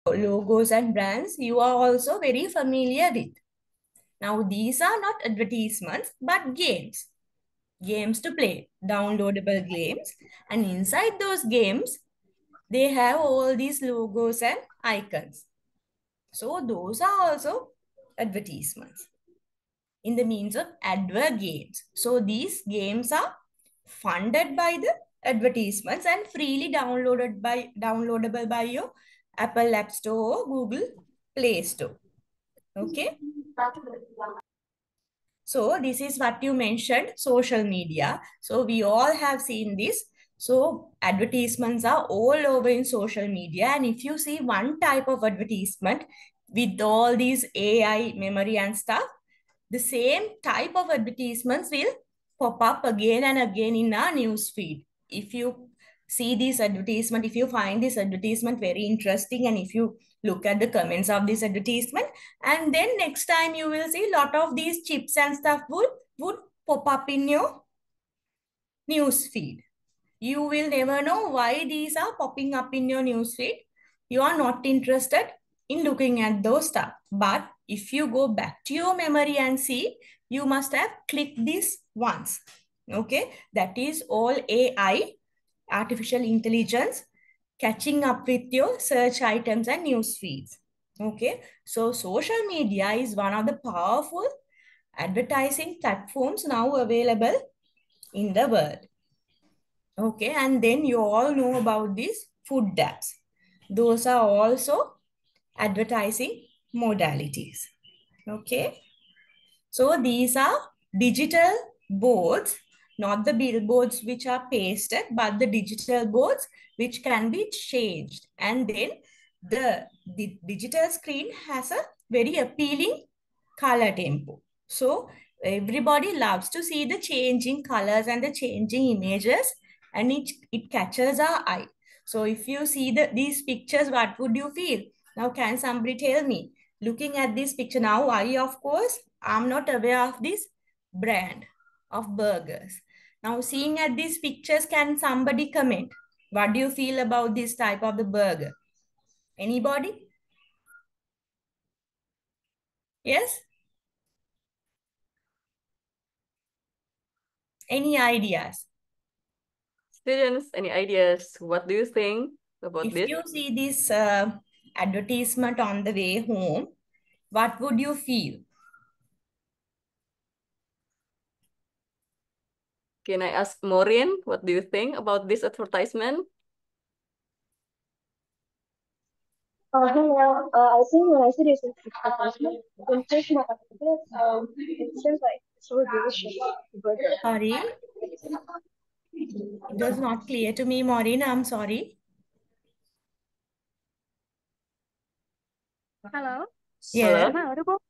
logos and brands you are also very familiar with. Now, these are not advertisements, but games. Games to play, downloadable games. And inside those games, they have all these logos and icons. So those are also advertisements in the means of advert games. So these games are funded by the advertisements and freely downloadable by your Apple App Store or Google Play Store. Okay. So this is what you mentioned, social media. So we all have seen this. So advertisements are all over in social media. And if you see one type of advertisement with all these AI memory and stuff, the same type of advertisements will pop up again and again in our news feed. If you see this advertisement, if you find this advertisement very interesting, and if you look at the comments of this advertisement, and then next time you will see a lot of these chips and stuff would pop up in your news feed. You will never know why these are popping up in your news feed. You are not interested in looking at those stuff. But if you go back to your memory and see, you must have clicked this once. Okay, that is all AI, artificial intelligence, catching up with your search items and news feeds. Okay, so social media is one of the powerful advertising platforms now available in the world. Okay, and then you all know about these food apps. Those are also advertising modalities. Okay, so these are digital boards, not the billboards which are pasted, but the digital boards which can be changed. And then the digital screen has a very appealing color tempo. So everybody loves to see the changing colors and the changing images, and it catches our eye. So if you see these pictures, what would you feel? Now, can somebody tell me? Looking at this picture now, I, of course, I'm not aware of this brand of burgers. Now, seeing at these pictures, can somebody comment? What do you feel about this type of the burger? Anybody? Yes? Any ideas? Students, any ideas? What do you think about If this? you see this advertisement on the way home, what would you feel? Can I ask Maureen, what do you think about this advertisement? Hello. I think when I see this advertisement, when first my appetite, it seems like it's really delicious burger. Sorry, it was not clear to me, Maureen. I'm sorry. Hello. Yeah. Hello? Am I audible?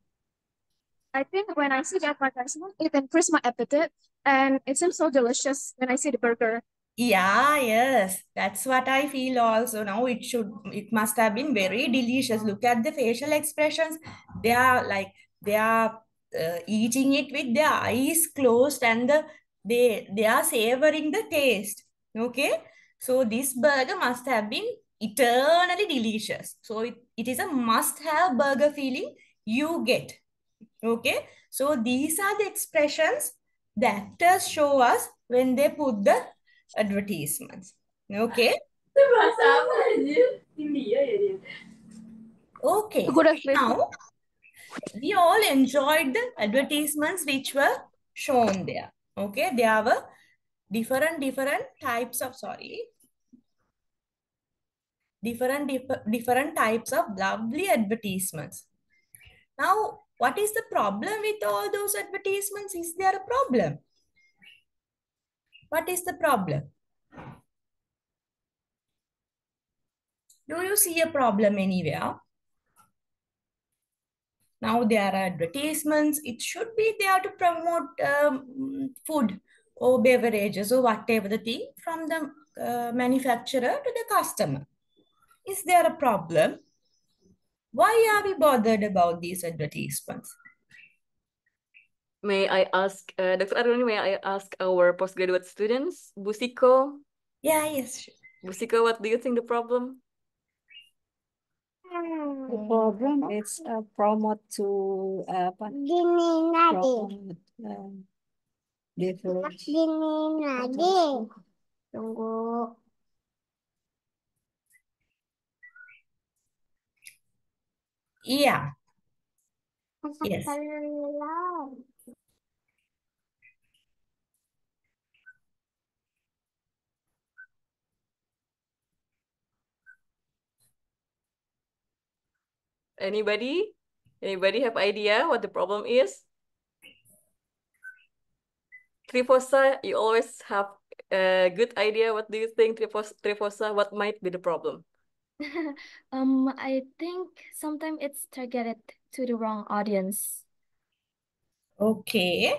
I think when I see the advertisement, it increases my appetite, and it seems so delicious when I see the burger. Yeah, yes, that's what I feel also. Now it must have been very delicious. Look at the facial expressions. They are like, they are eating it with their eyes closed, and they are savoring the taste. Okay, so this burger must have been eternally delicious. So it is a must-have burger feeling you get. Okay, so these are the expressions the actors show us when they put the advertisements. Okay. Okay. Now, we all enjoyed the advertisements which were shown there. Okay. There were different types of, different types of lovely advertisements. Now, what is the problem with all those advertisements? Is there a problem? What is the problem? Do you see a problem anywhere? Now there are advertisements. It should be there to promote food or beverages or whatever the thing from the manufacturer to the customer. Is there a problem? Why are we bothered about these advertisements? May I ask, Dr. Aruni, may I ask our postgraduate students, Busiko? Yeah, yes. Busiko, what do you think the problem? The problem is promote to promote different. Tunggu. Yeah. Yes. Anybody? Anybody have idea what the problem is? Trifosa, you always have a good idea. What do you think, Trifosa? What might be the problem? I think sometimes it's targeted to the wrong audience. Okay.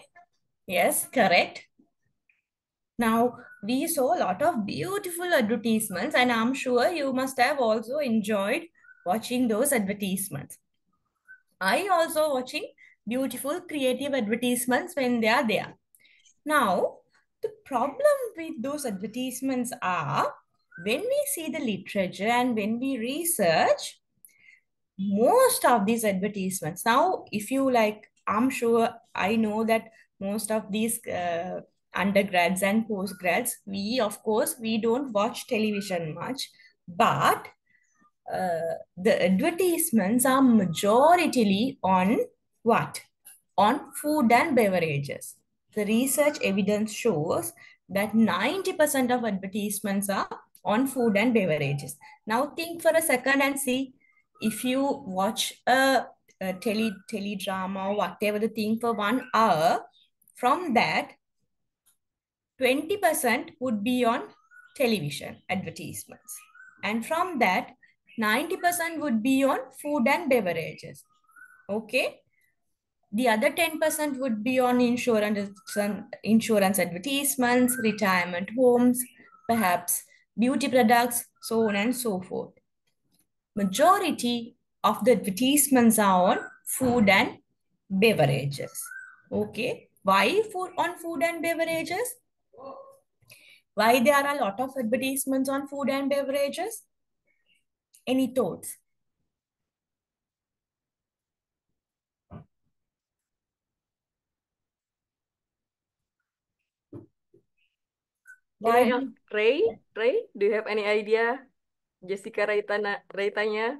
Yes, correct. Now, we saw a lot of beautiful advertisements, and I'm sure you must have also enjoyed watching those advertisements. I also watching beautiful creative advertisements when they are there. Now, the problem with those advertisements are when we see the literature and when we research, most of these advertisements. Now, if you like, I'm sure I know that most of these undergrads and postgrads, we, of course, we don't watch television much, but the advertisements are majoritarily on what? On food and beverages. The research evidence shows that 90% of advertisements are on food and beverages. Now think for a second and see, if you watch a teledrama or whatever the thing for 1 hour, from that 20% would be on television advertisements. And from that, 90% would be on food and beverages. Okay. The other 10% would be on insurance advertisements, retirement homes, perhaps beauty products, so on and so forth. Majority of the advertisements are on food and beverages. Okay. Why food and beverages? Why there are a lot of advertisements on food and beverages? Any thoughts? Can Why I ask do Ray? Ray, do you have any idea? Jessica Raitanya,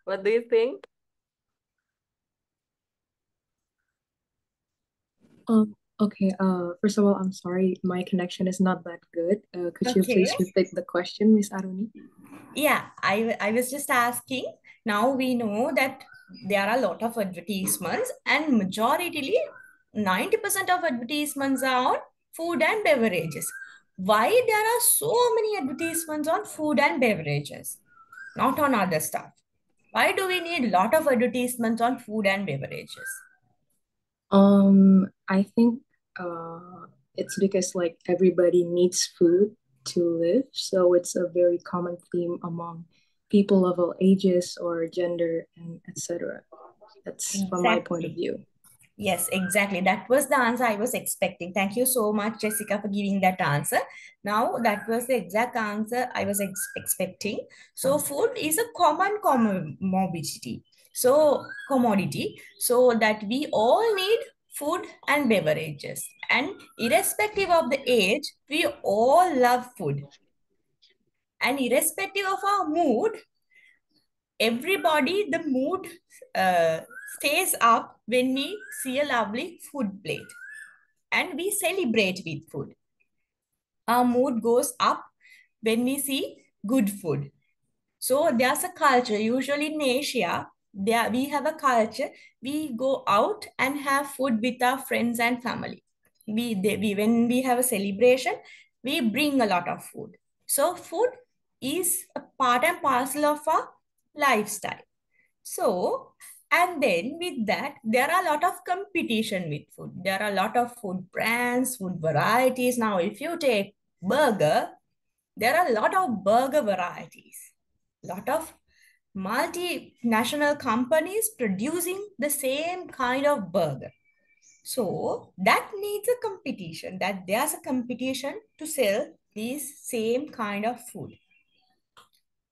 what do you think? Okay, first of all, I'm sorry, my connection is not that good. Could you Okay. please repeat the question, Miss Aruni? Yeah, I was just asking. Now we know that there are a lot of advertisements, and majority, 90% of advertisements are on food and beverages. Why there are so many advertisements on food and beverages, not on other stuff? Why do we need a lot of advertisements on food and beverages? I think it's because like everybody needs food to live, so it's a very common theme among people of all ages or gender and etc. That's from my point of Exactly. view. Yes, exactly. That was the answer I was expecting. Thank you so much, Jessica, for giving that answer. Now, that was the exact answer I was expecting. So, food is a common commodity. So that we all need food and beverages. And irrespective of the age, we all love food. And irrespective of our mood, everybody, the mood uh, stays up when we see a lovely food plate and we celebrate with food. Our mood goes up when we see good food. So there's a culture, usually in Asia, there we have a culture, we go out and have food with our friends and family. When we have a celebration, we bring a lot of food. So food is a part and parcel of our lifestyle. So, and then with that, there are a lot of competition with food. There are a lot of food brands, food varieties. Now, if you take burger, there are a lot of burger varieties. Lot of multinational companies producing the same kind of burger. So that needs a competition, that there's a competition to sell these same kind of food.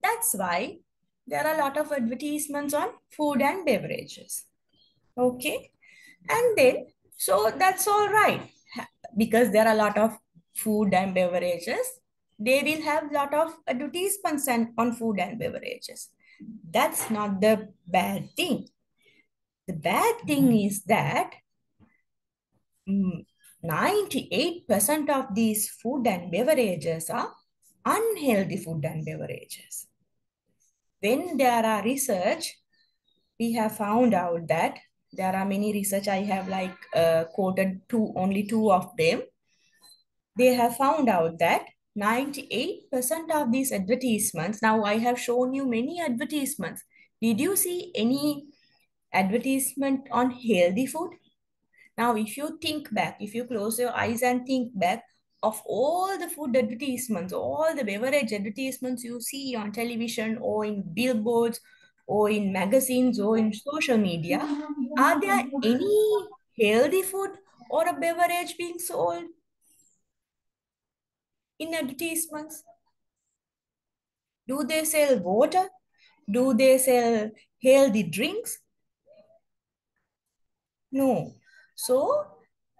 That's why there are a lot of advertisements on food and beverages. Okay. And then, so that's all right. Because there are a lot of food and beverages, they will have a lot of advertisements on food and beverages. That's not the bad thing. The bad thing is that 98% of these food and beverages are unhealthy food and beverages. When there are research, we have found out that there are many research. I have quoted only two of them. They have found out that 98% of these advertisements, now I have shown you many advertisements. Did you see any advertisement on healthy food? Now, if you think back, if you close your eyes and think back of all the food advertisements, all the beverage advertisements you see on television or in billboards or in magazines or in social media, are there any healthy food or a beverage being sold in advertisements? Do they sell water? Do they sell healthy drinks? No. So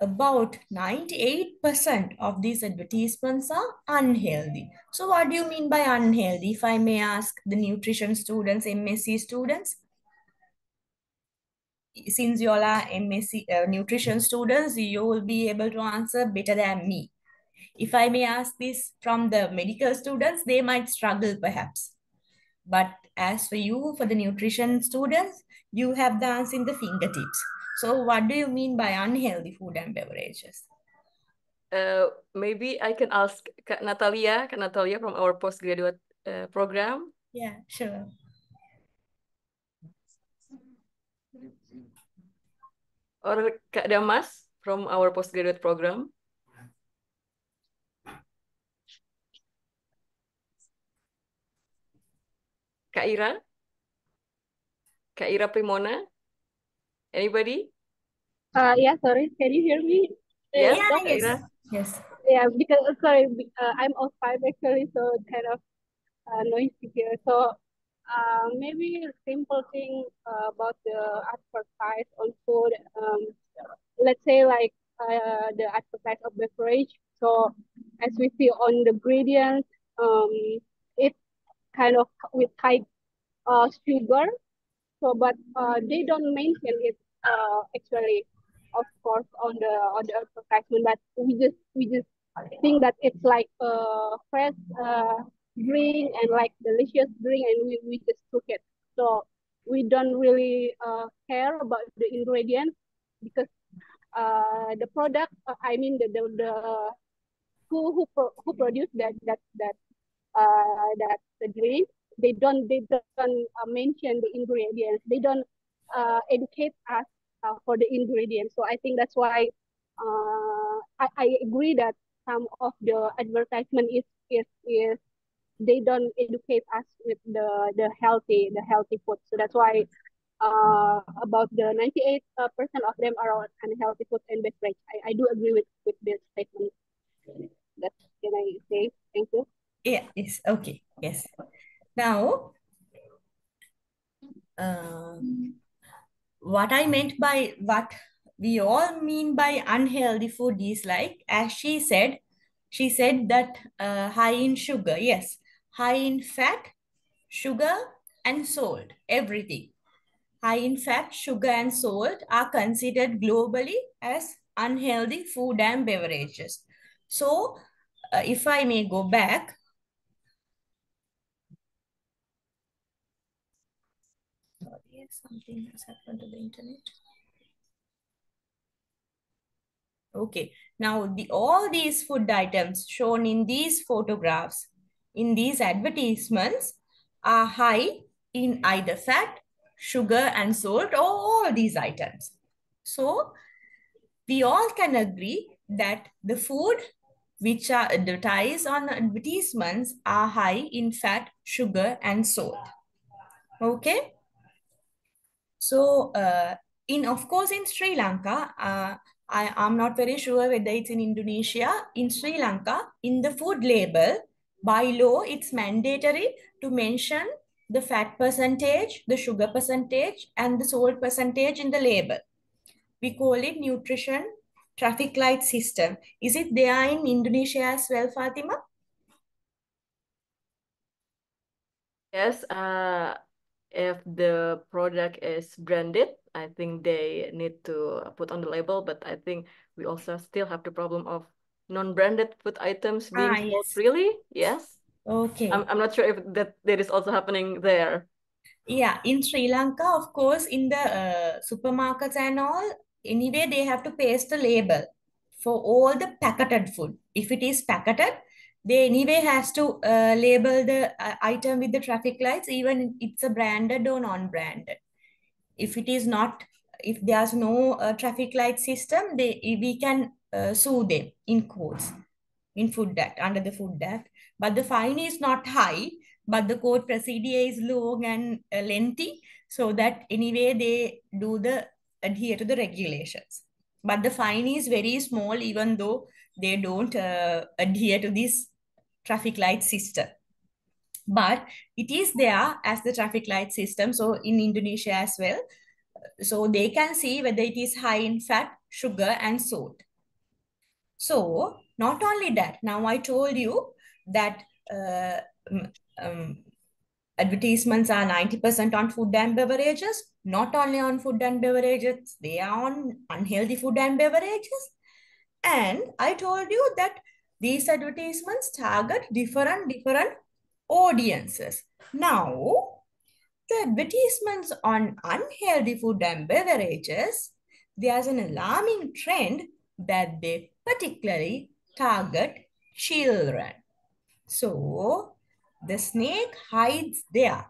about 98% of these advertisements are unhealthy. So what do you mean by unhealthy? If I may ask the nutrition students, MSc students, since you all are MSc nutrition students, you will be able to answer better than me. If I may ask this from the medical students, they might struggle perhaps. But as for you, for the nutrition students, you have the answer in the fingertips. So what do you mean by unhealthy food and beverages? Maybe I can ask Kak Natalia from our postgraduate program. Yeah, sure. Or Kak Damas from our postgraduate program. Kak Ira? Kak Ira Primona? Anybody? Yeah, sorry, can you hear me? Yes, Yeah, Kak yes. Ira. Yes. Yeah, because sorry, I'm on five actually, so kind of noisy here. So maybe a simple thing about the advertise on food. Let's say like the advertise of beverage. So as we see on the ingredients, it kind of with high sugar. So, but they don't mention it actually, of course, on the advertisement. But we just think that it's like a fresh drink and like delicious drink, and we just took it. So we don't really care about the ingredients because the product. I mean the who produced that the drink. They don't mention the ingredients. They don't educate us for the ingredients. So I think that's why I agree that some of the advertisement is they don't educate us with the healthy food. So that's why about the 98% of them are on unhealthy food and beverage. I do agree with this statement. That can I say? Thank you. Yeah, yes. Okay. Yes. Now, what I meant by what we all mean by unhealthy food is like, as she said that high in sugar, yes, high in fat, sugar, and salt, everything. High in fat, sugar, and salt are considered globally as unhealthy food and beverages. So, if I may go back, sorry, something has happened to the internet. Okay, now all these food items shown in these photographs, in these advertisements, are high in either fat, sugar, and salt, or all these items. So, we all can agree that the food which are advertised on advertisements are high in fat, sugar, and salt. Okay. So, of course, in Sri Lanka, I am not very sure whether it's in Indonesia. In Sri Lanka, in the food label, by law, it's mandatory to mention the fat percentage, the sugar percentage, and the salt percentage in the label. We call it nutrition traffic light system. Is it there in Indonesia as well, Fatima? Yes, if the product is branded, I think they need to put on the label, but I think we also still have the problem of non-branded food items being sold Yes. freely. Yes. Okay. I'm not sure if that is also happening there. Yeah, in Sri Lanka, of course, in the supermarkets and all, anyway, they have to paste the label for all the packeted food. If it is packeted, they anyway has to label the item with the traffic lights, even it's a branded or non-branded. If it is not, if there's no traffic light system, we can sue them in courts in Food Act, under the Food Act. But the fine is not high, but the court procedure is long and lengthy, so that anyway they do the adhere to the regulations. But the fine is very small, even though they don't adhere to this traffic light system. But it is there as the traffic light system, so in Indonesia as well. So they can see whether it is high in fat, sugar, and salt. So not only that, now I told you that um, um, advertisements are 90% on food and beverages, not only on food and beverages, they are on unhealthy food and beverages. And I told you that these advertisements target different audiences. Now, the advertisements on unhealthy food and beverages, there's an alarming trend that they particularly target children. So the snake hides there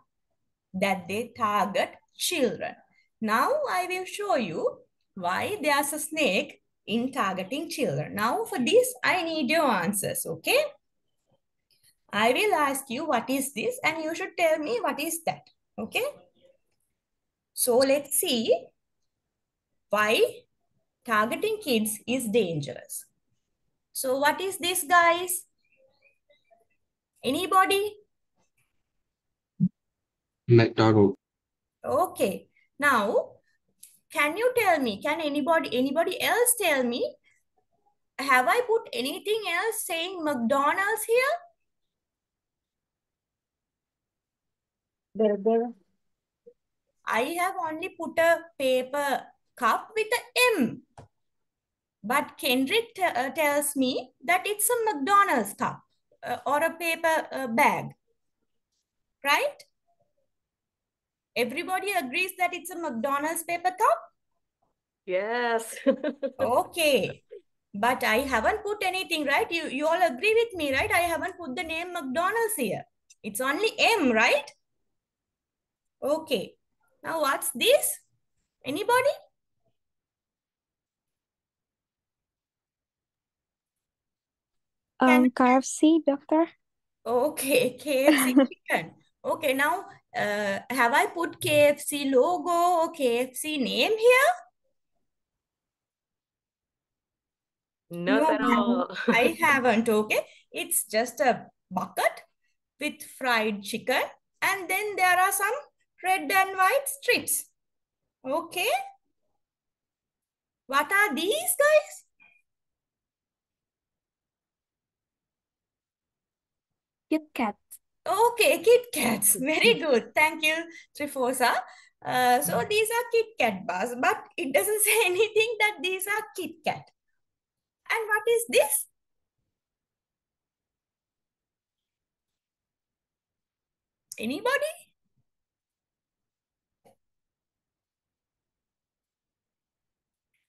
that they target children. Now I will show you why there's a snake in targeting children. Now for this, I need your answers, okay? I will ask you what is this and you should tell me what is that, okay? So let's see why targeting kids is dangerous. So what is this, guys? Anybody? McDonald. Okay. Now, can you tell me, can anybody else tell me, have I put anything else saying McDonald's here? Burger. I have only put a paper cup with a M. But Kendrick tells me that it's a McDonald's cup or a paper bag, right? Everybody agrees that it's a McDonald's paper cup? Yes. Okay. But I haven't put anything, right? You all agree with me, right? I haven't put the name McDonald's here. It's only M, right? Okay. Now what's this? Anybody? KFC, doctor. Okay, KFC chicken. Okay, now have I put KFC logo or KFC name here? Not at No, all. I haven't. Okay, it's just a bucket with fried chicken, and then there are some red and white strips. Okay, what are these, guys? Kit Kat. Okay, Kit Kats. Very good. Thank you, Trifosa. So these are Kit Kat bars, but it doesn't say anything that these are Kit Kat. And what is this? Anybody?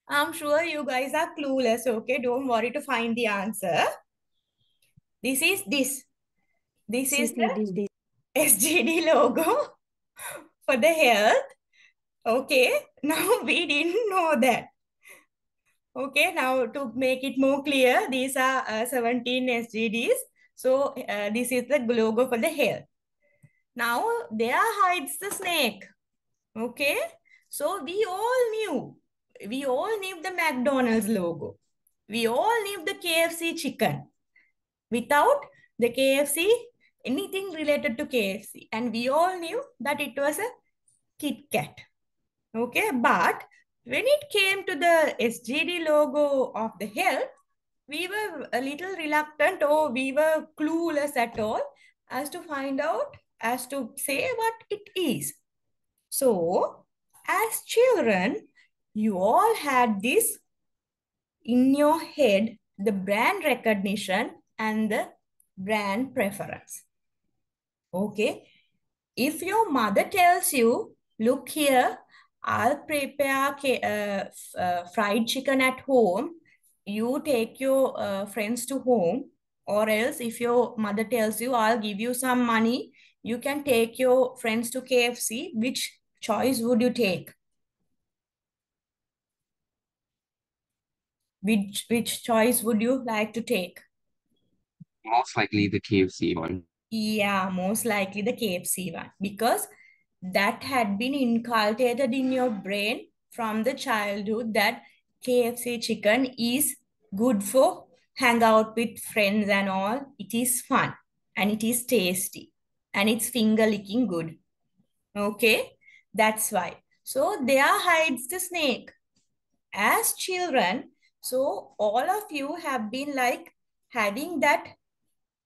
I'm sure you guys are clueless, okay? Don't worry to find the answer. This is this. This is the SGD logo for the health. Okay, now we didn't know that. Okay, now to make it more clear, these are 17 SGDs. So this is the logo for the health. Now there hides the snake. Okay, so we all knew the McDonald's logo. We all knew the KFC chicken. Without the KFC anything related to KFC. And we all knew that it was a Kit Kat. Okay, but when it came to the SGD logo of the health, we were a little reluctant or we were clueless at all as to find out, as to say what it is. So, as children, you all had this in your head, the brand recognition and the brand preference. Okay. If your mother tells you, look here, I'll prepare fried chicken at home, you take your friends to home, or else if your mother tells you, I'll give you some money, you can take your friends to KFC, which choice would you take? Which choice would you like to take? Most likely the KFC one. Yeah, most likely the KFC one, because that had been inculcated in your brain from the childhood that KFC chicken is good for hang out with friends and all. It is fun and it is tasty and it's finger licking good. Okay, that's why. So there hides the snake. As children, so all of you have been like having that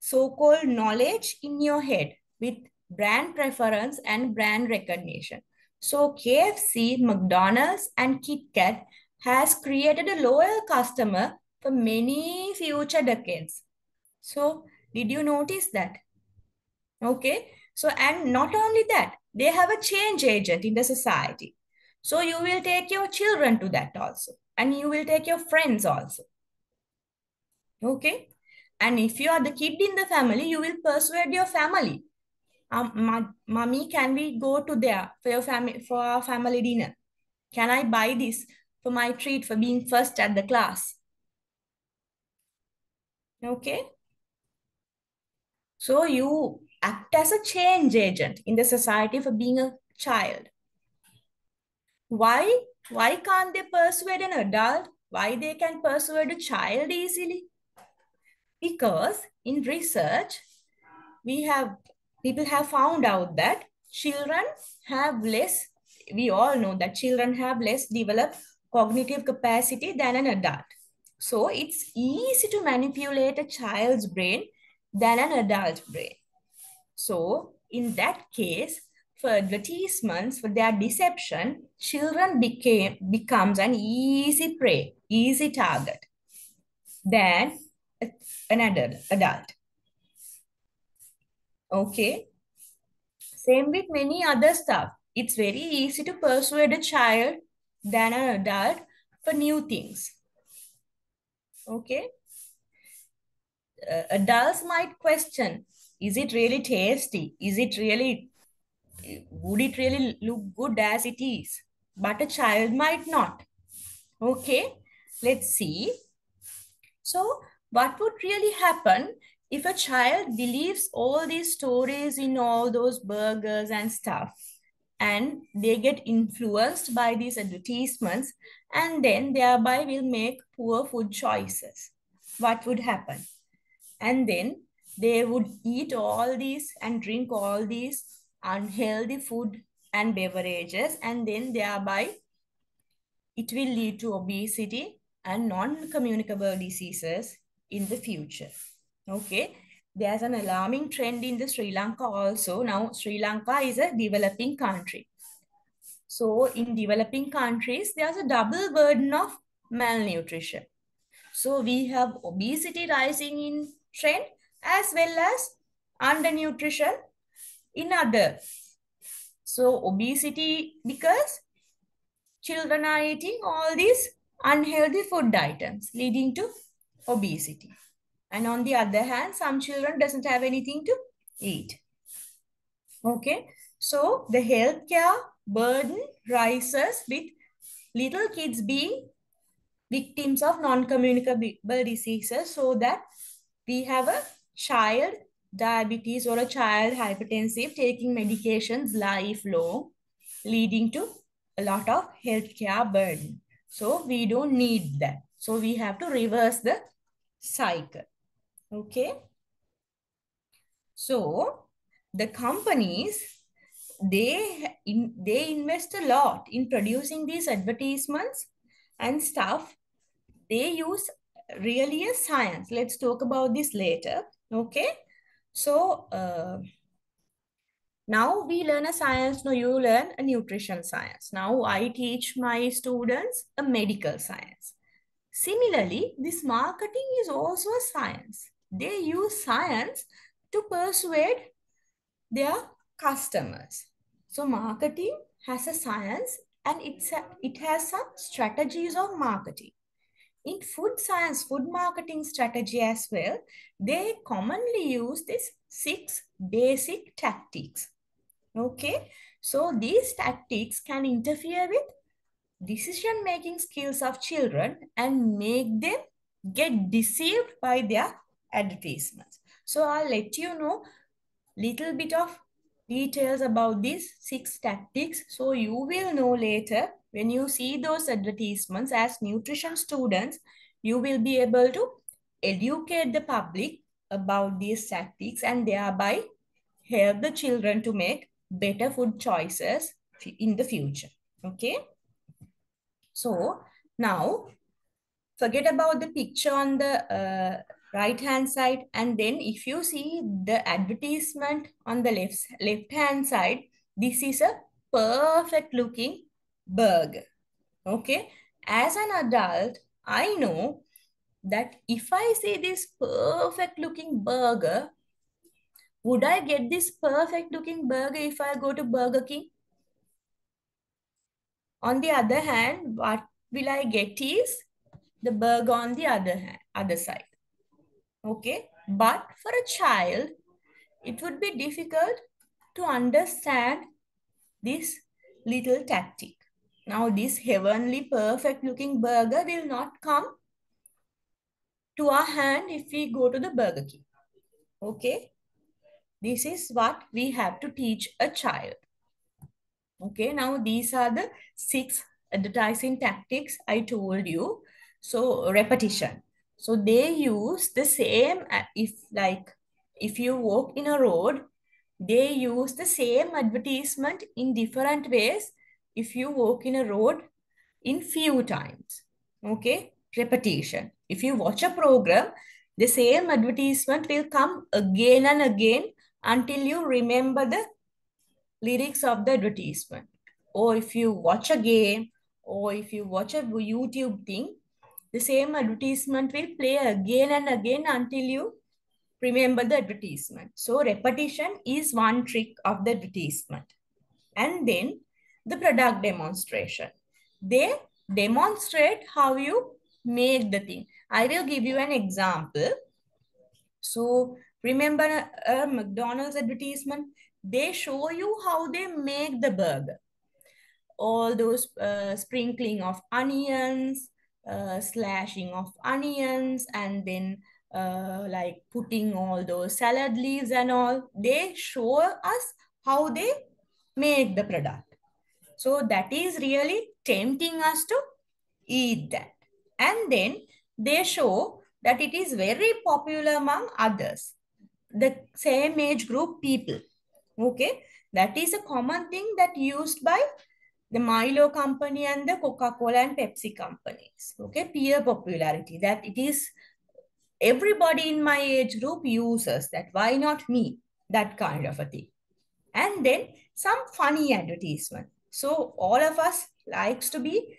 so-called knowledge in your head with brand preference and brand recognition. So KFC, McDonald's and Kit Kat has created a loyal customer for many future decades. So did you notice that? Okay. So, and not only that, they have a change agent in the society. So you will take your children to that also. And you will take your friends also. Okay. And if you are the kid in the family, you will persuade your family. Mommy, can we go to there for your family for our family dinner? Can I buy this for my treat for being first at the class? Okay. So you act as a change agent in the society for being a child. Why? Why can't they persuade an adult? Why they can persuade a child easily? Because in research, people have found out that children have less, we all know that children have less developed cognitive capacity than an adult. So it's easy to manipulate a child's brain than an adult's brain. So in that case, for advertisements, for their deception, children becomes an easy prey, easy target than an adult. Okay. Same with many other stuff. It's very easy to persuade a child than an adult for new things. Okay. Adults might question, is it really tasty? Would it really look good as it is? But a child might not. Okay. Let's see. So what would really happen if a child believes all these stories in all those burgers and stuff, and they get influenced by these advertisements and then thereby will make poor food choices? What would happen? And then they would eat all these and drink all these unhealthy food and beverages, and then thereby it will lead to obesity and non-communicable diseases in the future. Okay. There's an alarming trend in the Sri Lanka also. Now, Sri Lanka is a developing country. So in developing countries, there's a double burden of malnutrition. So we have obesity rising in trend as well as undernutrition in other. So obesity because children are eating all these unhealthy food items leading to obesity. And on the other hand, some children doesn't have anything to eat. Okay. So the healthcare burden rises with little kids being victims of non-communicable diseases, so that we have a child diabetes or a child hypertensive taking medications lifelong, leading to a lot of healthcare burden. So we don't need that. So we have to reverse the cycle. Okay. So the companies, they invest a lot in producing these advertisements and stuff. They use really a science. Let's talk about this later. Okay. So now we learn a science. Now you learn a nutrition science. Now I teach my students a medical science. Similarly, this marketing is also a science. They use science to persuade their customers. So marketing has a science, and it has some strategies of marketing. In food science, food marketing strategy as well, they commonly use these 6 basic tactics. Okay, so these tactics can interfere with decision-making skills of children and make them get deceived by their advertisements. So I'll let you know little bit of details about these 6 tactics. So you will know later when you see those advertisements as nutrition students, you will be able to educate the public about these tactics and thereby help the children to make better food choices in the future. Okay. So now forget about the picture on the right hand side, and then if you see the advertisement on the left hand side, this is a perfect looking burger. Okay, as an adult, I know that if I see this perfect looking burger, would I get this perfect looking burger if I go to Burger King? On the other hand, what will I get is the burger on the other side. Okay, but for a child, it would be difficult to understand this little tactic. Now, this heavenly, perfect looking burger will not come to our hand if we go to the Burger King. Okay, this is what we have to teach a child. Okay, now these are the 6 advertising tactics I told you. So repetition. So they use the same, if you walk in a road, they use the same advertisement in different ways if you walk in a road in few times. Okay, repetition. If you watch a program, the same advertisement will come again and again until you remember the lyrics of the advertisement. Or if you watch a game, or if you watch a YouTube thing, the same advertisement will play again and again until you remember the advertisement. So repetition is one trick of the advertisement. And then the product demonstration. They demonstrate how you make the thing. I will give you an example. So remember a McDonald's advertisement? They show you how they make the burger. All those sprinkling of onions, slashing of onions, and then like putting all those salad leaves and all. They show us how they make the product. So that is really tempting us to eat that. And then they show that it is very popular among others, the same age group people. Okay, that is a common thing that used by the Milo company and the Coca-Cola and Pepsi companies. Okay, peer popularity, that it is everybody in my age group uses that. Why not me? That kind of a thing. And then some funny advertisement. So all of us likes to be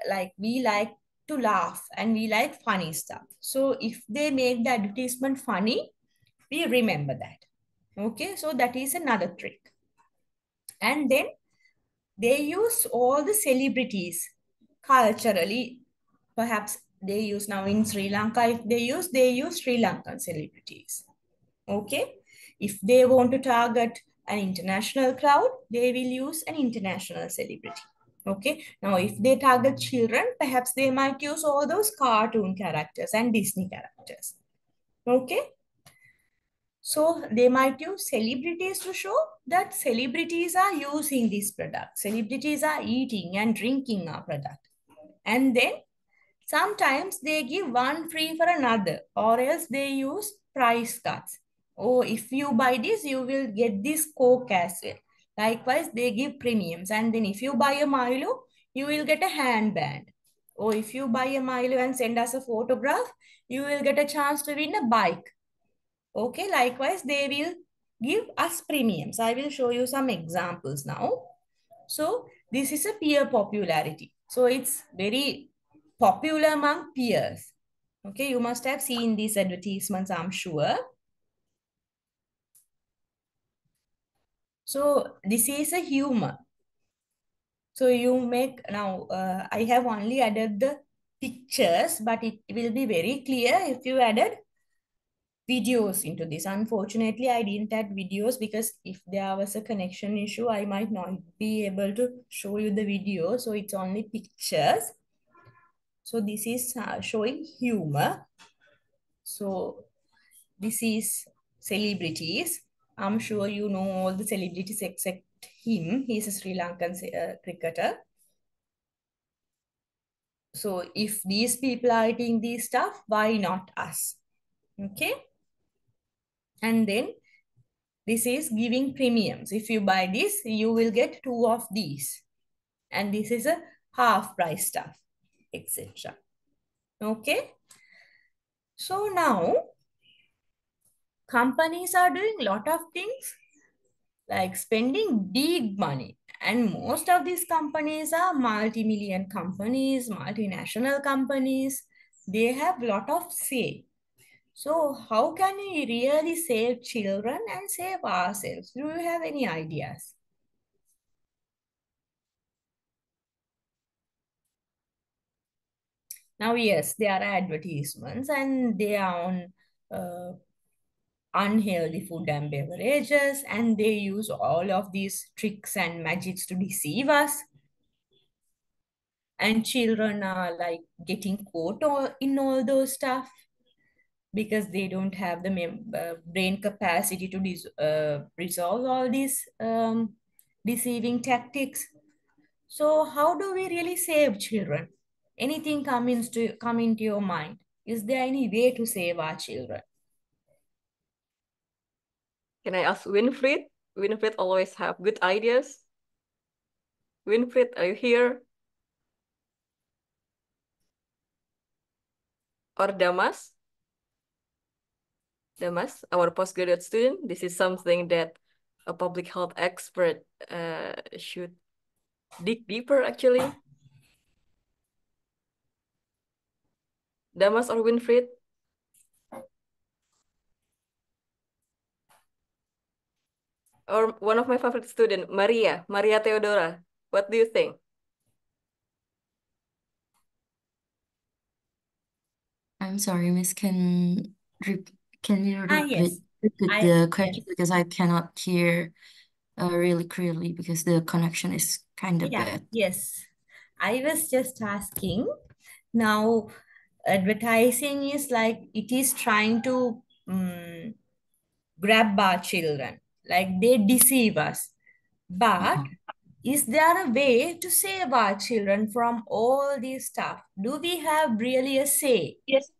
like, we like to laugh and we like funny stuff. So if they make the advertisement funny, we remember that. Okay, so that is another trick. And then they use all the celebrities culturally. Perhaps they use now in Sri Lanka, if they use Sri Lankan celebrities. Okay, if they want to target an international crowd, they will use an international celebrity. Okay, now if they target children, perhaps they might use all those cartoon characters and Disney characters. Okay, so they might use celebrities to show that celebrities are using this product. Celebrities are eating and drinking our product. And then sometimes they give one free for another, or else they use price cuts. Oh, if you buy this, you will get this Coke as well. Likewise, they give premiums. And then if you buy a Milo, you will get a handband. Or if you buy a Milo and send us a photograph, you will get a chance to win a bike. Okay, likewise, they will give us premiums. I will show you some examples now. So this is a peer popularity. So it's very popular among peers. Okay, you must have seen these advertisements, I'm sure. So this is a humor. So you make now, I have only added the pictures, but it will be very clear if you added videos into this. Unfortunately, I didn't add videos because if there was a connection issue, I might not be able to show you the video. So it's only pictures. So this is showing humor. So this is celebrities. I'm sure you know all the celebrities except him. He's a Sri Lankan cricketer. So if these people are eating these stuff, why not us? Okay. And then this is giving premiums. If you buy this, you will get 2 of these. And this is a half price stuff, etc. Okay. So now companies are doing a lot of things like spending big money. And most of these companies are multi-million companies, multinational companies. They have a lot of say. So how can we really save children and save ourselves? Do you have any ideas? Now, yes, there are advertisements and they are on unhealthy food and beverages, and they use all of these tricks and magics to deceive us. And children are like getting caught in all those stuff because they don't have the brain capacity to resolve all these deceiving tactics. So how do we really save children? Anything come into your mind? Is there any way to save our children? Can I ask Winfried? Winfried always have good ideas. Winfried, are you here? Or Damas? Damas, our postgraduate student. This is something that a public health expert should dig deeper, actually. Damas or Winfried? Or one of my favorite student, Maria Theodora. What do you think? I'm sorry, Miss. Can you Yes. repeat the question because I cannot hear really clearly because the connection is kind of bad. Yes. I was just asking. Now, advertising is like it is trying to grab our children, like they deceive us. But Uh-huh. is there a way to save our children from all this stuff? Do we have really a say? Yes.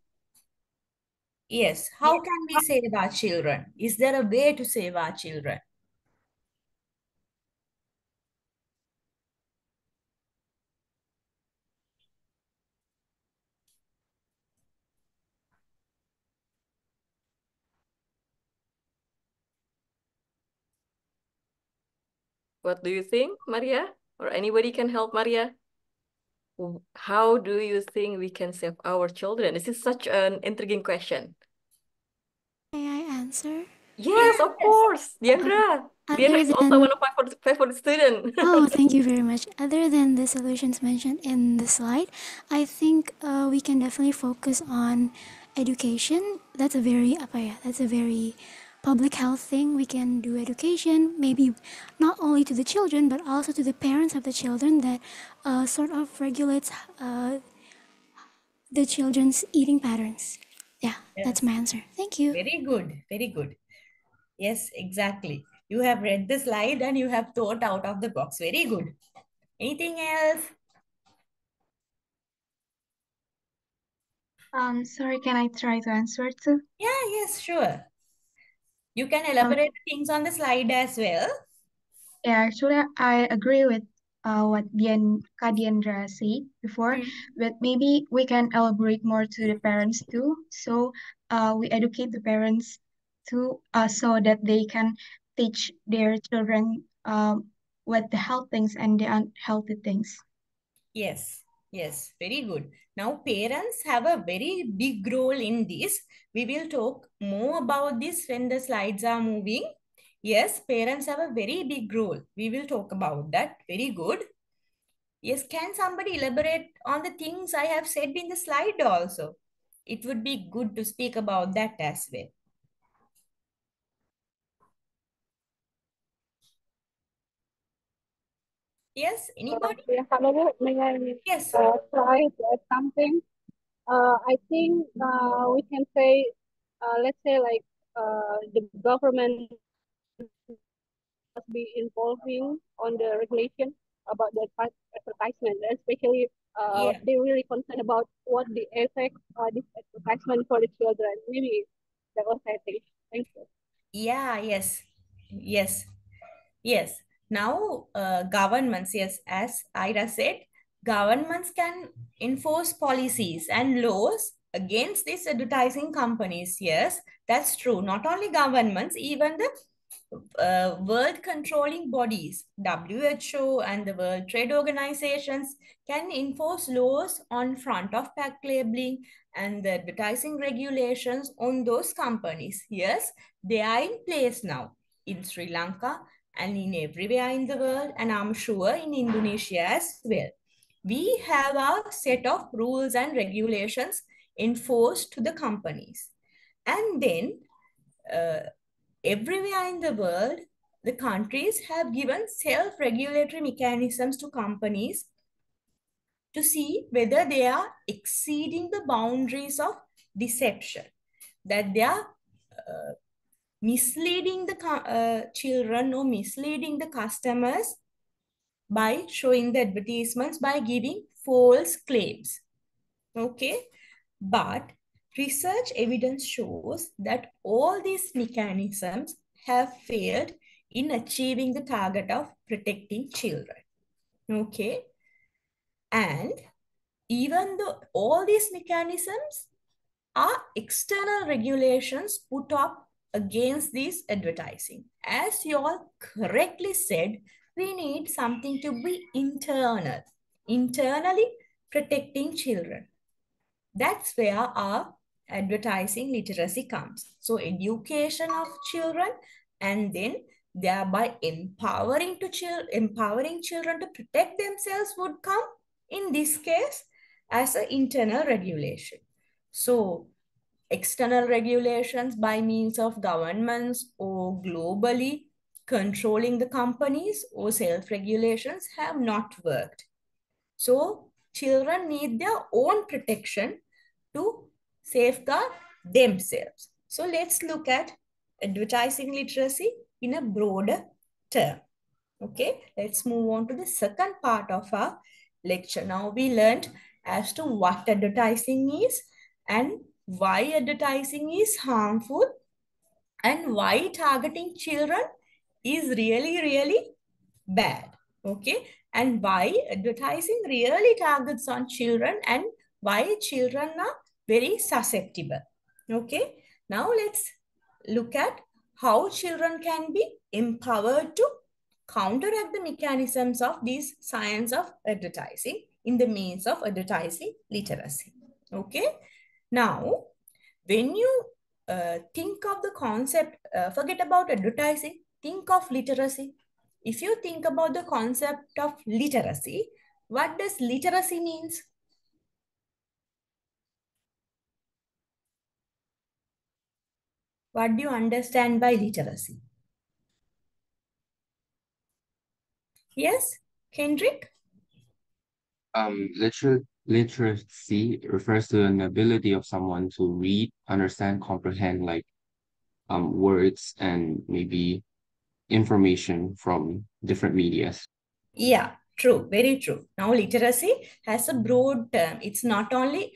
Yes. How can we save our children? Is there a way to save our children? What do you think, Maria? Or anybody can help Maria? How do you think we can save our children? This is such an intriguing question. May I answer? Yes, of course. Diandra. Diandra Other is also one than of my favorite students. thank you very much. Other than the solutions mentioned in the slide, I think we can definitely focus on education. That's a very that's a very public health thing. We can do education, maybe not only to the children but also to the parents of the children that sort of regulates the children's eating patterns. Yeah, that's Yes. my answer. Thank you. Very good. Very good. Yes, exactly. You have read the slide and you have thought out of the box. Very good. Anything else? Sorry, can I try to answer too? Yeah, yes, sure. You can elaborate things on the slide as well. Yeah, actually, I agree with what Kadiendra said before, but maybe we can elaborate more to the parents too. So we educate the parents too, so that they can teach their children what the health things and the unhealthy things. Yes, yes, very good. Now, parents have a very big role in this. We will talk more about this when the slides are moving. Yes, parents have a very big role. We will talk about that. Very good. Yes, can somebody elaborate on the things I have said in the slide also? It would be good to speak about that as well. Yes, anybody? Yeah, hello, may I Yes. try to add something? I think we can say, let's say like the government must be involving on the regulation about the advertisement, especially Yeah. they really concerned about what the effect this advertisement for the children. Maybe that was I think. Thank you. Yeah, yes. Yes. Yes. Now, governments, yes, as Ira said, governments can enforce policies and laws against these advertising companies. Yes, that's true. Not only governments, even the world controlling bodies, WHO and the World Trade Organizations can enforce laws on front of pack labeling and the advertising regulations on those companies. Yes, they are in place now in Sri Lanka and in everywhere in the world, and I'm sure in Indonesia as well. We have a set of rules and regulations enforced to the companies. And then everywhere in the world, the countries have given self-regulatory mechanisms to companies to see whether they are exceeding the boundaries of deception, that they are misleading the children or misleading the customers by showing the advertisements, by giving false claims. Okay, but research evidence shows that all these mechanisms have failed in achieving the target of protecting children. Okay, and even though all these mechanisms are external regulations put up against this advertising. As you all correctly said, we need something to be internal, internally protecting children. That's where our advertising literacy comes. So education of children, and then thereby empowering children to protect themselves would come in this case as an internal regulation. So external regulations by means of governments or globally controlling the companies or self-regulations have not worked. So children need their own protection to safeguard themselves. So let's look at advertising literacy in a broader term. Okay, let's move on to the second part of our lecture. Now we learned as to what advertising is and why advertising is harmful and why targeting children is really, really bad. Okay, and why advertising really targets on children and why children are very susceptible. Okay, now let's look at how children can be empowered to counteract the mechanisms of these science of advertising in the means of advertising literacy. Okay, now when you think of the concept, forget about advertising, think of literacy. If you think about the concept of literacy, what does literacy means? What do you understand by literacy? Yes, Kendrick? Literacy refers to an ability of someone to read, understand, comprehend like words and maybe information from different medias. Yeah, true, very true. Now, literacy has a broad term. It's not only,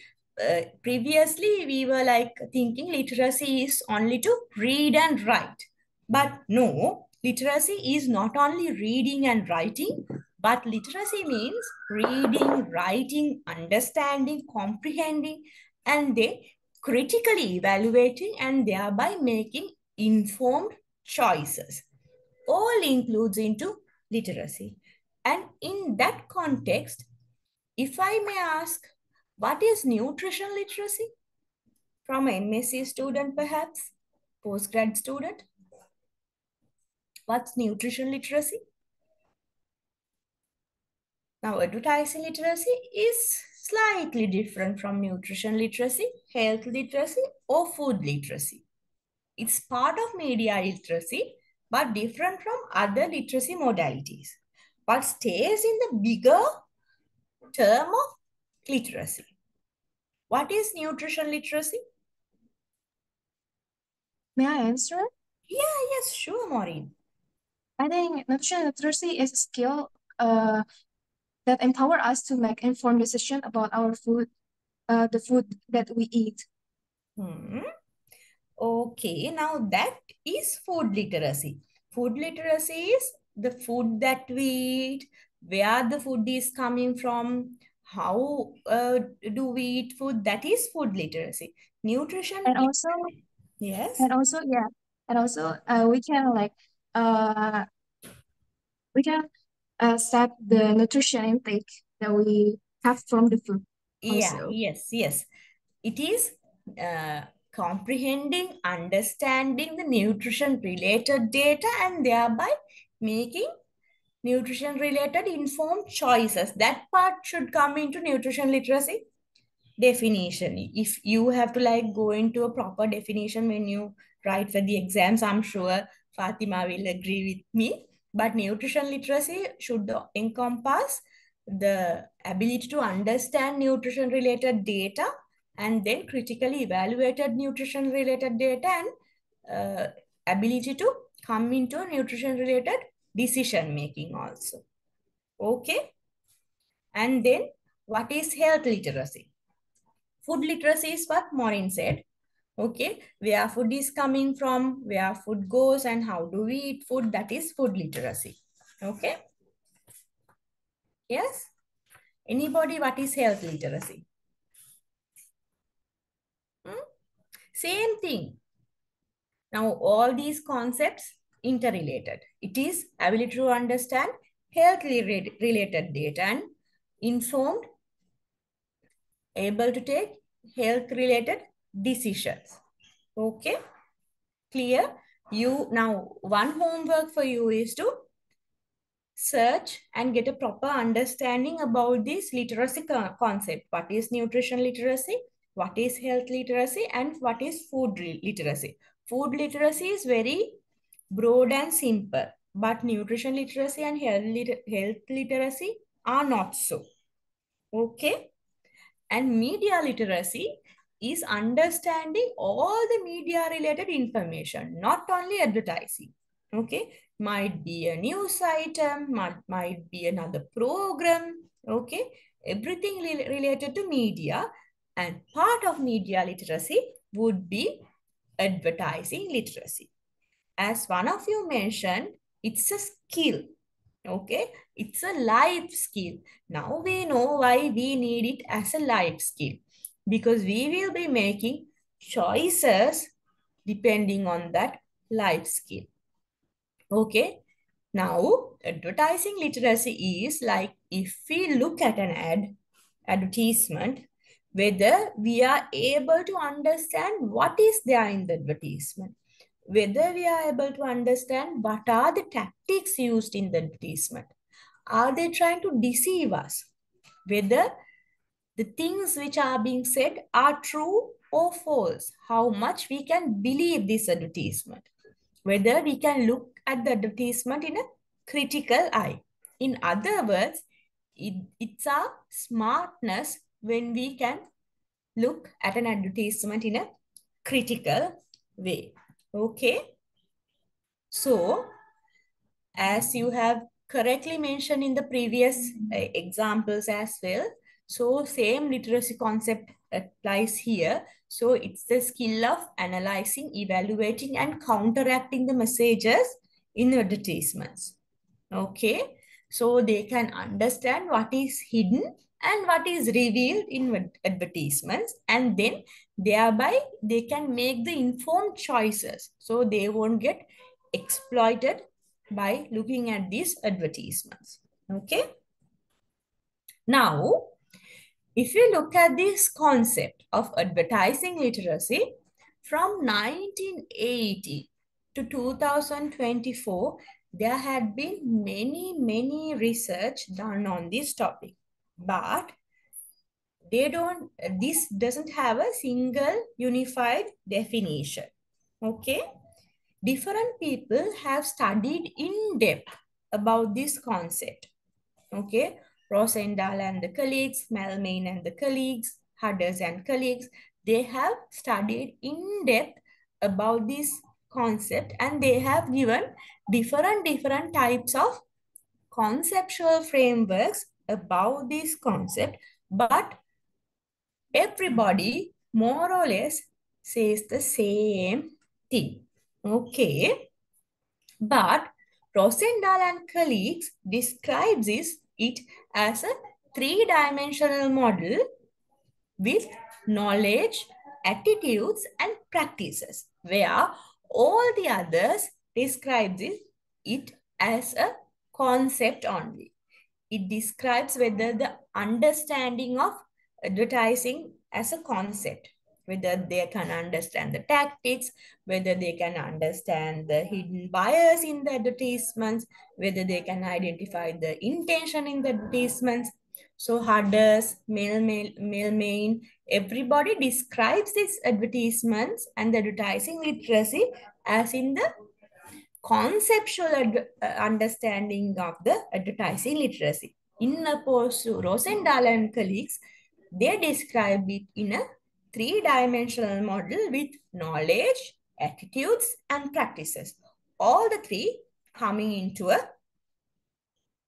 previously we were like thinking literacy is only to read and write. But no, literacy is not only reading and writing, but literacy means reading, writing, understanding, comprehending, and they critically evaluating and thereby making informed choices. All includes into literacy. And in that context, if I may ask, what is nutrition literacy? From a MSc student perhaps, postgrad student? What's nutrition literacy? Now, advertising literacy is slightly different from nutrition literacy, health literacy, or food literacy. It's part of media literacy, but different from other literacy modalities, but stays in the bigger term of literacy. What is nutrition literacy? May I answer? Yeah, yes, sure, Maureen. I think nutrition literacy is a skill that empower us to make informed decision about our food, the food that we eat. Okay, now that is food literacy. Food literacy is the food that we eat, where the food is coming from, how do we eat food. That is food literacy. Nutrition. And also, yes. And also, yeah, and also we can like we can set the nutrition intake that we have from the food. Yeah, Also. yes. It is comprehending, understanding the nutrition related data and thereby making nutrition related informed choices. That part should come into nutrition literacy definition. If you have to like go into a proper definition when you write for the exams, I'm sure Fatima will agree with me. But nutrition literacy should encompass the ability to understand nutrition related data and then critically evaluated nutrition related data and ability to come into nutrition related decision making also. Okay. And then what is health literacy? Food literacy is what Maureen said. Okay, where food is coming from, where food goes, and how do we eat food, that is food literacy. Okay. Yes? Anybody, what is health literacy? Same thing. Now, all these concepts interrelated. It is ability to understand health related data and informed, able to take health related decisions. Okay, clear? You now, one homework for you is to search and get a proper understanding about this literacy concept. What is nutrition literacy? What is health literacy? And what is food literacy? Food literacy is very broad and simple, but nutrition literacy and health literacy are not so. Okay. And media literacy is understanding all the media related information, not only advertising. Okay. Might be a news item, might be another program. Okay. Everything related to media. And part of media literacy would be advertising literacy. As one of you mentioned, it's a skill. Okay, it's a life skill. Now we know why we need it as a life skill, because we will be making choices depending on that life skill. Okay, now advertising literacy is like if we look at an advertisement, whether we are able to understand what is there in the advertisement, whether we are able to understand what are the tactics used in the advertisement. Are they trying to deceive us? Whether the things which are being said are true or false, how much we can believe this advertisement, whether we can look at the advertisement in a critical eye. In other words, it's our smartness when we can look at an advertisement in a critical way. Okay. So, as you have correctly mentioned in the previous examples as well, so same literacy concept applies here. So it's the skill of analyzing, evaluating, and counteracting the messages in advertisements. Okay, so they can understand what is hidden and what is revealed in advertisements, and then thereby they can make the informed choices, so they won't get exploited by looking at these advertisements. Okay, now if you look at this concept of advertising literacy from 1980 to 2024, there had been many research done on this topic, but this doesn't have a single unified definition. Okay, different people have studied in depth about this concept. Okay, Rosendahl and the colleagues, Melmain and the colleagues, Hudders and colleagues, they have studied in depth about this concept, and they have given different types of conceptual frameworks about this concept, but everybody more or less says the same thing. Okay, but Rosendahl and colleagues describes it as a three-dimensional model with knowledge, attitudes, and practices, where all the others describes it as a concept only. It describes whether the understanding of advertising as a concept, whether they can understand the tactics, whether they can understand the hidden bias in the advertisements, whether they can identify the intention in the advertisements. So Hudders, Mailmain, everybody describes these advertisements and the advertising literacy as in the conceptual understanding of the advertising literacy. In opposed to Rosendahl and colleagues, they describe it in a three-dimensional model with knowledge, attitudes, and practices. All the three coming into a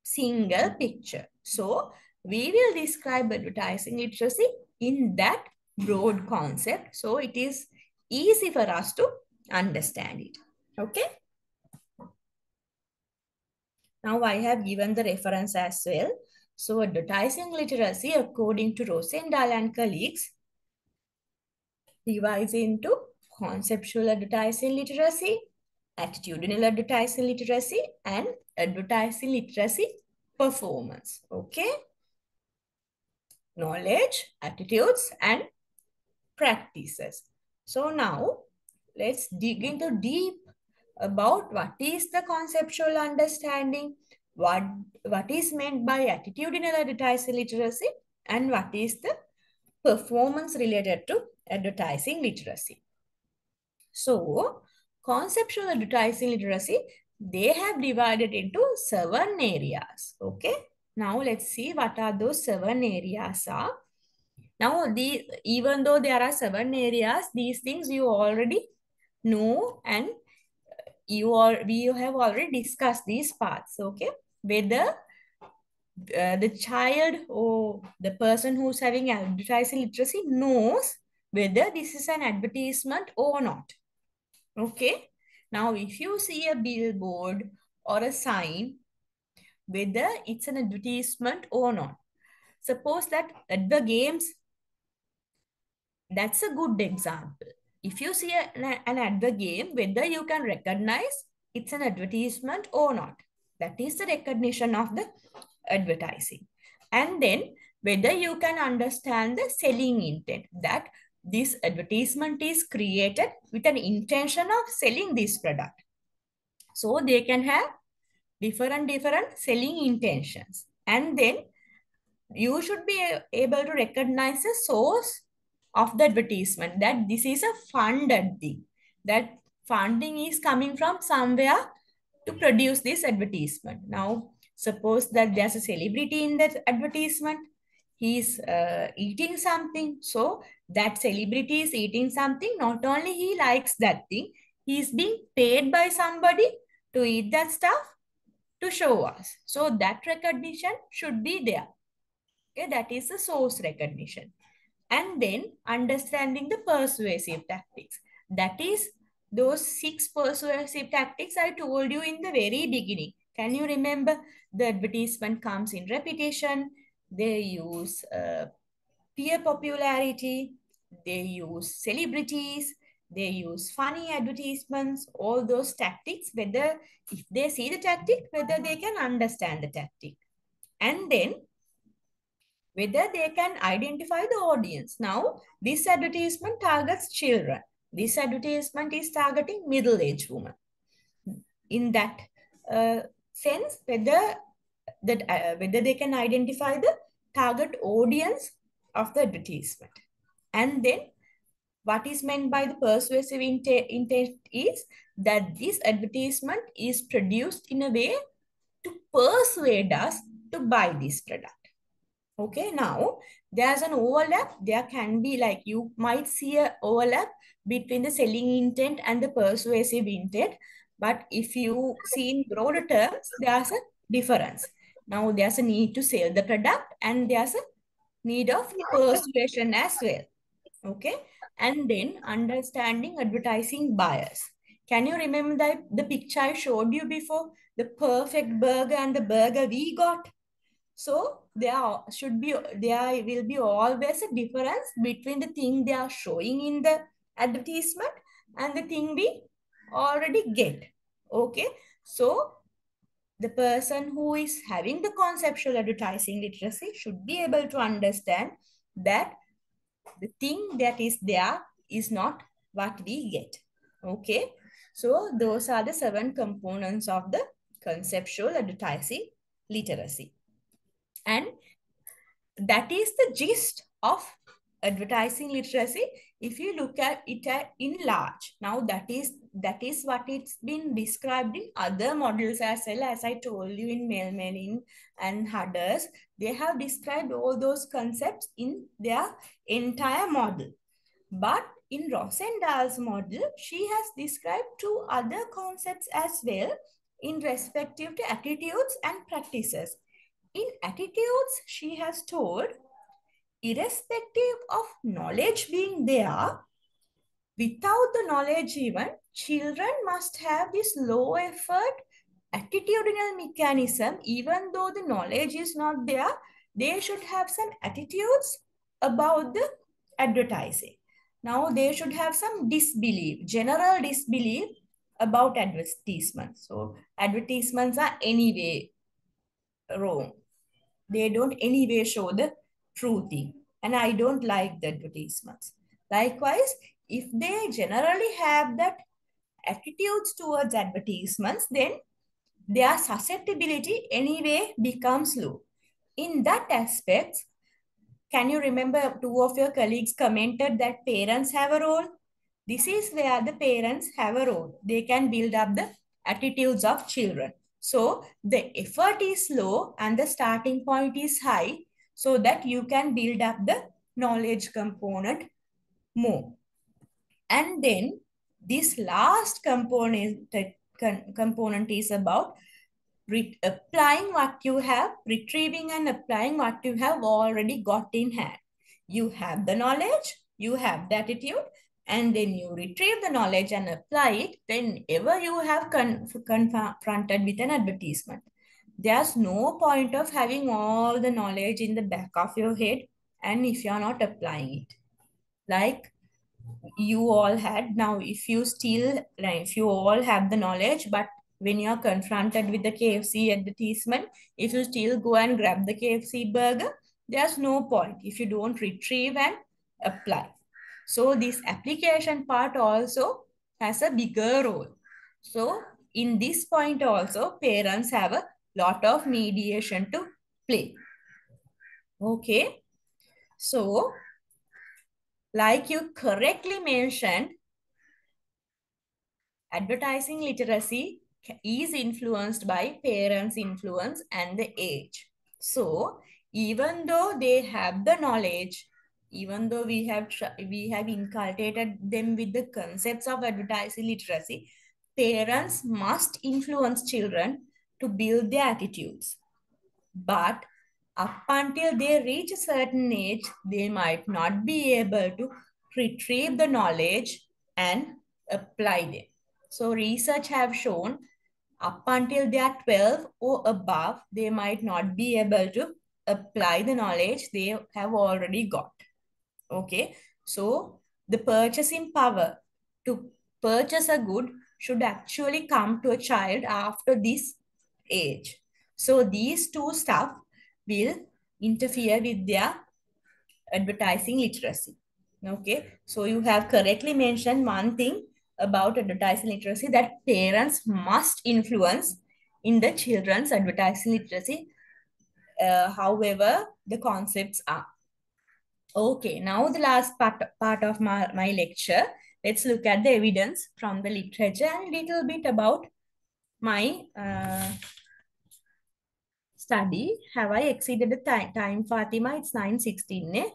single picture. So we will describe advertising literacy in that broad concept. So it is easy for us to understand it. Okay. Now I have given the reference as well. So advertising literacy, according to Rosendahl and colleagues, divides into conceptual advertising literacy, attitudinal advertising literacy, and advertising literacy performance. Okay. Knowledge, attitudes, and practices. So now let's dig into deep about what is the conceptual understanding, what is meant by attitudinal advertising literacy, and what is the performance related to advertising literacy. So conceptual advertising literacy, they have divided into 7 areas. Okay. Now let's see what are those 7 areas are. Now, even though there are 7 areas, these things you already know, and we have already discussed these parts. Okay, whether the child or the person who's having advertising literacy knows whether this is an advertisement or not. Okay, now if you see a billboard or a sign, whether it's an advertisement or not. Suppose that at the games, that's a good example. If you see an advert game, whether you can recognize it's an advertisement or not. That is the recognition of the advertising. And then whether you can understand the selling intent, that this advertisement is created with an intention of selling this product. So they can have different selling intentions. And then you should be able to recognize the source of the advertisement, that this is a funded thing, that funding is coming from somewhere to produce this advertisement. Now, suppose that there's a celebrity in that advertisement, he's eating something. So that celebrity is eating something, not only he likes that thing, he's being paid by somebody to eat that stuff to show us. So that recognition should be there. Okay, that is the source recognition. And then understanding the persuasive tactics. That is those 6 persuasive tactics I told you in the very beginning. Can you remember? The advertisement comes in repetition. They use peer popularity. They use celebrities. They use funny advertisements. All those tactics, whether if they see the tactic, whether they can understand the tactic. And then whether they can identify the audience. Now, this advertisement targets children. This advertisement is targeting middle-aged women. In that sense, whether they can identify the target audience of the advertisement. And then what is meant by the persuasive intent is that this advertisement is produced in a way to persuade us to buy this product. Okay, now there's an overlap. There can be like you might see an overlap between the selling intent and the persuasive intent. But if you see in broader terms, there's a difference. Now there's a need to sell the product and there's a need of persuasion as well. Okay, and then understanding advertising bias. Can you remember the picture I showed you before? The perfect burger and the burger we got. So there will be always a difference between the thing they are showing in the advertisement and the thing we already get. Okay. So the person who is having the conceptual advertising literacy should be able to understand that the thing that is there is not what we get. Okay. So those are the 7 components of the conceptual advertising literacy. And that is the gist of advertising literacy if you look at it in large. Now that is what it's been described in other models as well. As I told you, in Melmelin and Hudders, they have described all those concepts in their entire model. But in Rosendal's model, she has described 2 other concepts as well in respective to attitudes and practices. In attitudes, she has told, irrespective of knowledge being there, without the knowledge even, children must have this low effort attitudinal mechanism. Even though the knowledge is not there, they should have some attitudes about the advertising. Now they should have some disbelief, general disbelief about advertisements. So advertisements are anyway wrong. They don't anyway show the true thing. And I don't like the advertisements. Likewise, if they generally have that attitudes towards advertisements, then their susceptibility anyway becomes low. In that aspect, can you remember 2 of your colleagues commented that parents have a role? This is where the parents have a role. They can build up the attitudes of children. So the effort is low and the starting point is high so that you can build up the knowledge component more. And then this last component is about applying what you have, retrieving and applying what you have already got in hand. You have the knowledge, you have the attitude, and then you retrieve the knowledge and apply it whenever you have confronted with an advertisement. There's no point of having all the knowledge in the back of your head and if you're not applying it. Like you all had, now if you all have the knowledge, but when you're confronted with the KFC advertisement, if you still go and grab the KFC burger, there's no point if you don't retrieve and apply. So this application part also has a bigger role. So in this point also, parents have a lot of mediation to play. Okay. So like you correctly mentioned, advertising literacy is influenced by parents' influence and the age. So even though they have the knowledge, even though we have inculcated them with the concepts of advertising literacy, parents must influence children to build their attitudes. But up until they reach a certain age, they might not be able to retrieve the knowledge and apply them. So research have shown up until they are 12 or above, they might not be able to apply the knowledge they have already got. Okay, so the purchasing power to purchase a good should actually come to a child after this age. So these two stuff will interfere with their advertising literacy. Okay, so you have correctly mentioned one thing about advertising literacy, that parents must influence in the children's advertising literacy, however the concepts are. Okay, now the last part of my lecture. Let's look at the evidence from the literature and a little bit about my study. Have I exceeded the time, Fatima? It's 9:16, ne?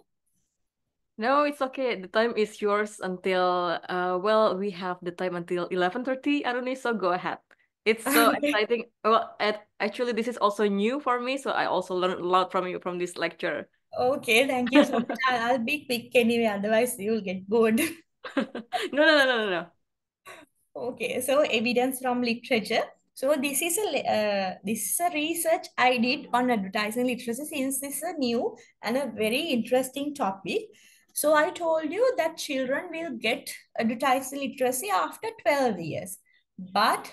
No, it's okay. The time is yours until well, we have the time until 11:30, Aruni, so go ahead. It's so Okay. exciting. Well, actually this is also new for me, so I also learned a lot from you from this lecture. Okay, thank you so much. I'll be quick anyway, otherwise you'll get bored. No. Okay, so evidence from literature. So this is a research I did on advertising literacy, since this is a new and a very interesting topic. So I told you that children will get advertising literacy after 12 years. But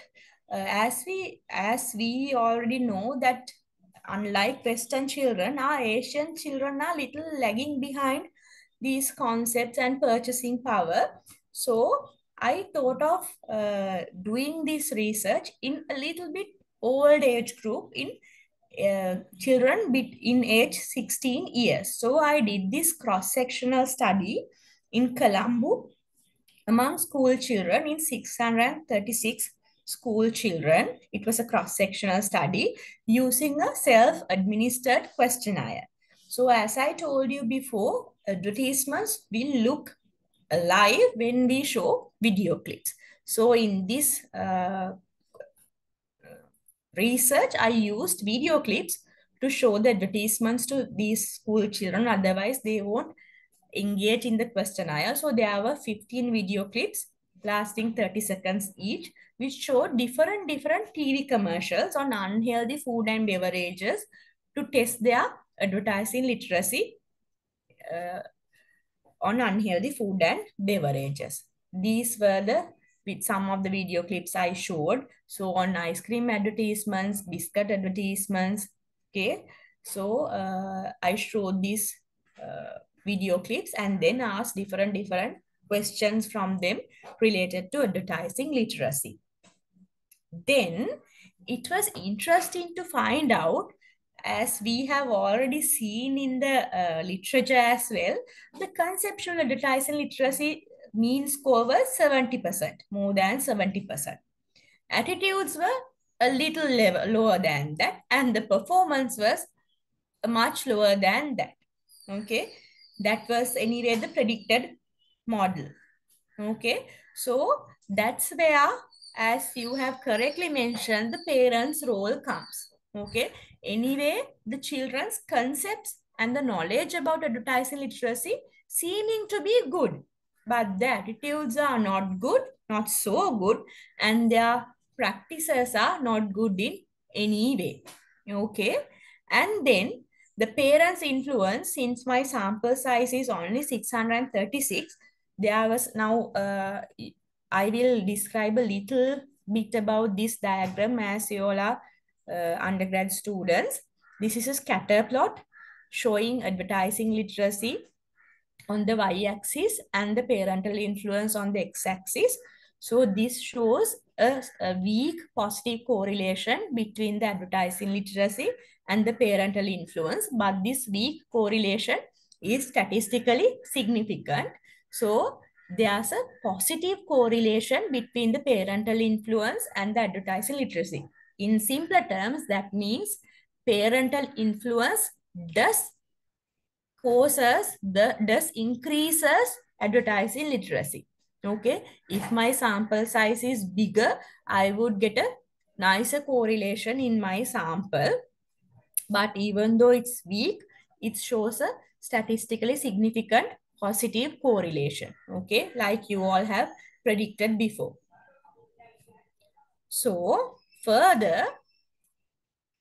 as we already know that unlike Western children, our Asian children are little lagging behind these concepts and purchasing power. So I thought of doing this research in a little bit old age group, in children in age 16 years. So I did this cross-sectional study in Colombo among school children in 636 school children. It was a cross-sectional study using a self-administered questionnaire. So as I told you before, advertisements will look alive when we show video clips. So in this research, I used video clips to show the advertisements to these school children. Otherwise, they won't engage in the questionnaire. So there were 15 video clips lasting 30 seconds each, which showed different TV commercials on unhealthy food and beverages to test their advertising literacy on unhealthy food and beverages. These were with some of the video clips I showed. So on ice cream advertisements, biscuit advertisements. Okay, so I showed these video clips and then asked different questions from them related to advertising literacy. Then it was interesting to find out, as we have already seen in the literature as well, the conceptual advertising literacy mean score was 70%, more than 70%. Attitudes were a little lower than that, and the performance was much lower than that. Okay, that was anyway the predicted model. Okay, so that's where, as you have correctly mentioned, the parents' role comes. Okay, anyway, the children's concepts and the knowledge about advertising literacy seeming to be good, but the attitudes are not good, not so good, and their practices are not good in any way. Okay, and then the parents' influence, since my sample size is only 636, there was now, I will describe a little bit about this diagram as you all are undergrad students. This is a scatter plot showing advertising literacy on the y-axis and the parental influence on the x-axis. So this shows a weak positive correlation between the advertising literacy and the parental influence, but this weak correlation is statistically significant. So there's a positive correlation between the parental influence and the advertising literacy. In simpler terms, that means parental influence does increases advertising literacy. Okay, if my sample size is bigger, I would get a nicer correlation in my sample. But even though it's weak, it shows a statistically significant positive correlation, okay, like you all have predicted before. So further,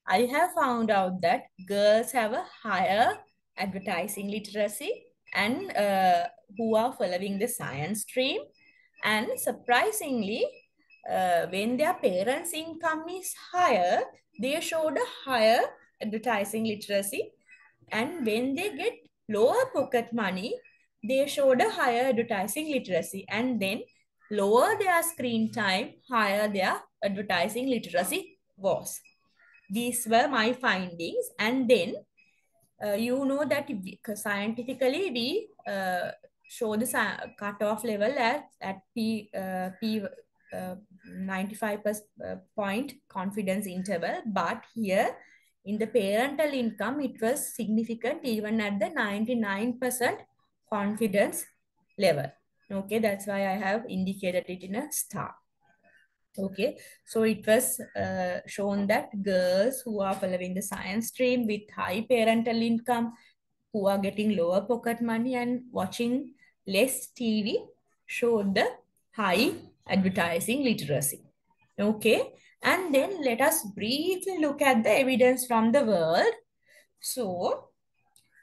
I have found out that girls have a higher advertising literacy and who are following the science stream. And surprisingly, when their parents' income is higher, they showed a higher advertising literacy. And when they get lower pocket money, they showed a higher advertising literacy. And then lower their screen time, higher their advertising literacy was. These were my findings. And then you know that scientifically we show the cutoff level at P 95 point confidence interval, but here in the parental income it was significant even at the 99% confidence level. Okay, that's why I have indicated it in a star. Okay, so it was shown that girls who are following the science stream with high parental income, who are getting lower pocket money and watching less TV, showed the high advertising literacy. Okay, and then let us briefly look at the evidence from the world. So,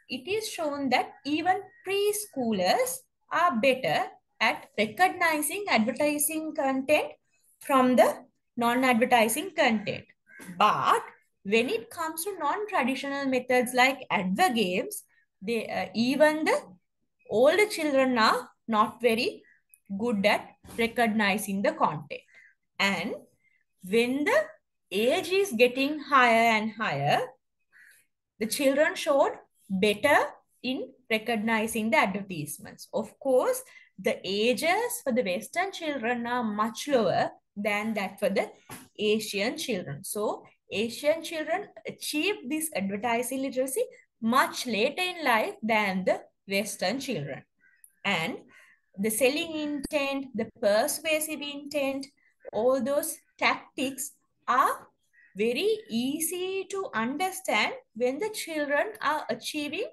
it is shown that even preschoolers are better at recognizing advertising content from the non-advertising content. But when it comes to non-traditional methods like advert games, even the older children are not very good at recognizing the content. And when the age is getting higher and higher, the children showed better in recognizing the advertisements. Of course, the ages for the Western children are much lower than that for the Asian children. So, Asian children achieve this advertising literacy much later in life than the Western children. And the selling intent, the persuasive intent, all those tactics are very easy to understand when the children are achieving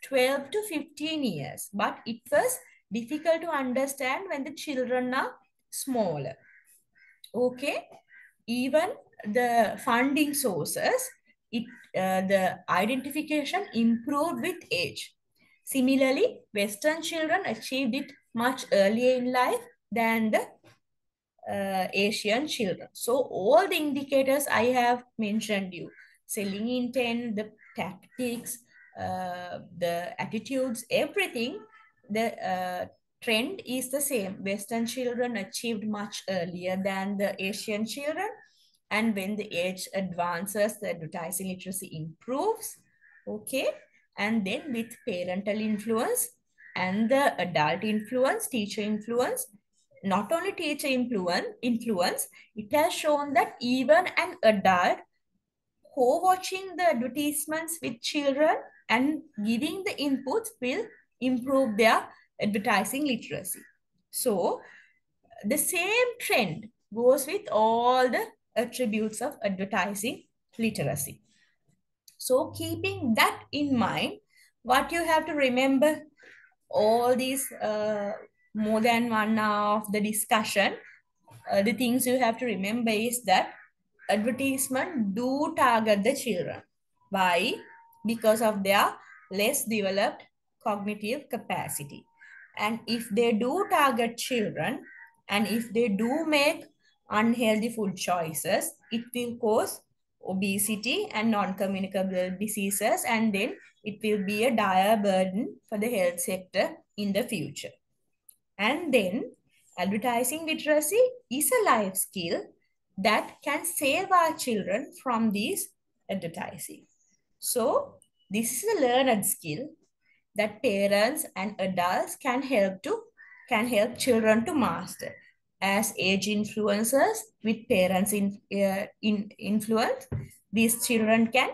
12 to 15 years. But it was difficult to understand when the children are smaller. Okay, even the funding sources, the identification improved with age. Similarly, Western children achieved it much earlier in life than the Asian children. So all the indicators I have mentioned you, selling intent, the tactics, the attitudes, everything, the trend is the same. Western children achieved much earlier than the Asian children. And when the age advances, the advertising literacy improves. Okay. And then with parental influence and the adult influence, teacher influence, not only teacher influence, it has shown that even an adult co-watching the advertisements with children and giving the inputs will improve their advertising literacy. So the same trend goes with all the attributes of advertising literacy. So keeping that in mind, what you have to remember, all these more than 1 hour of the discussion, the things you have to remember is that advertisement do target the children. Why? Because of their less developed cognitive capacity. And if they do target children, and if they do make unhealthy food choices, it will cause obesity and non-communicable diseases, and then it will be a dire burden for the health sector in the future. And then advertising literacy is a life skill that can save our children from these advertising. So this is a learned skill that parents and adults can help children to master. As age influencers with parents in influence, these children can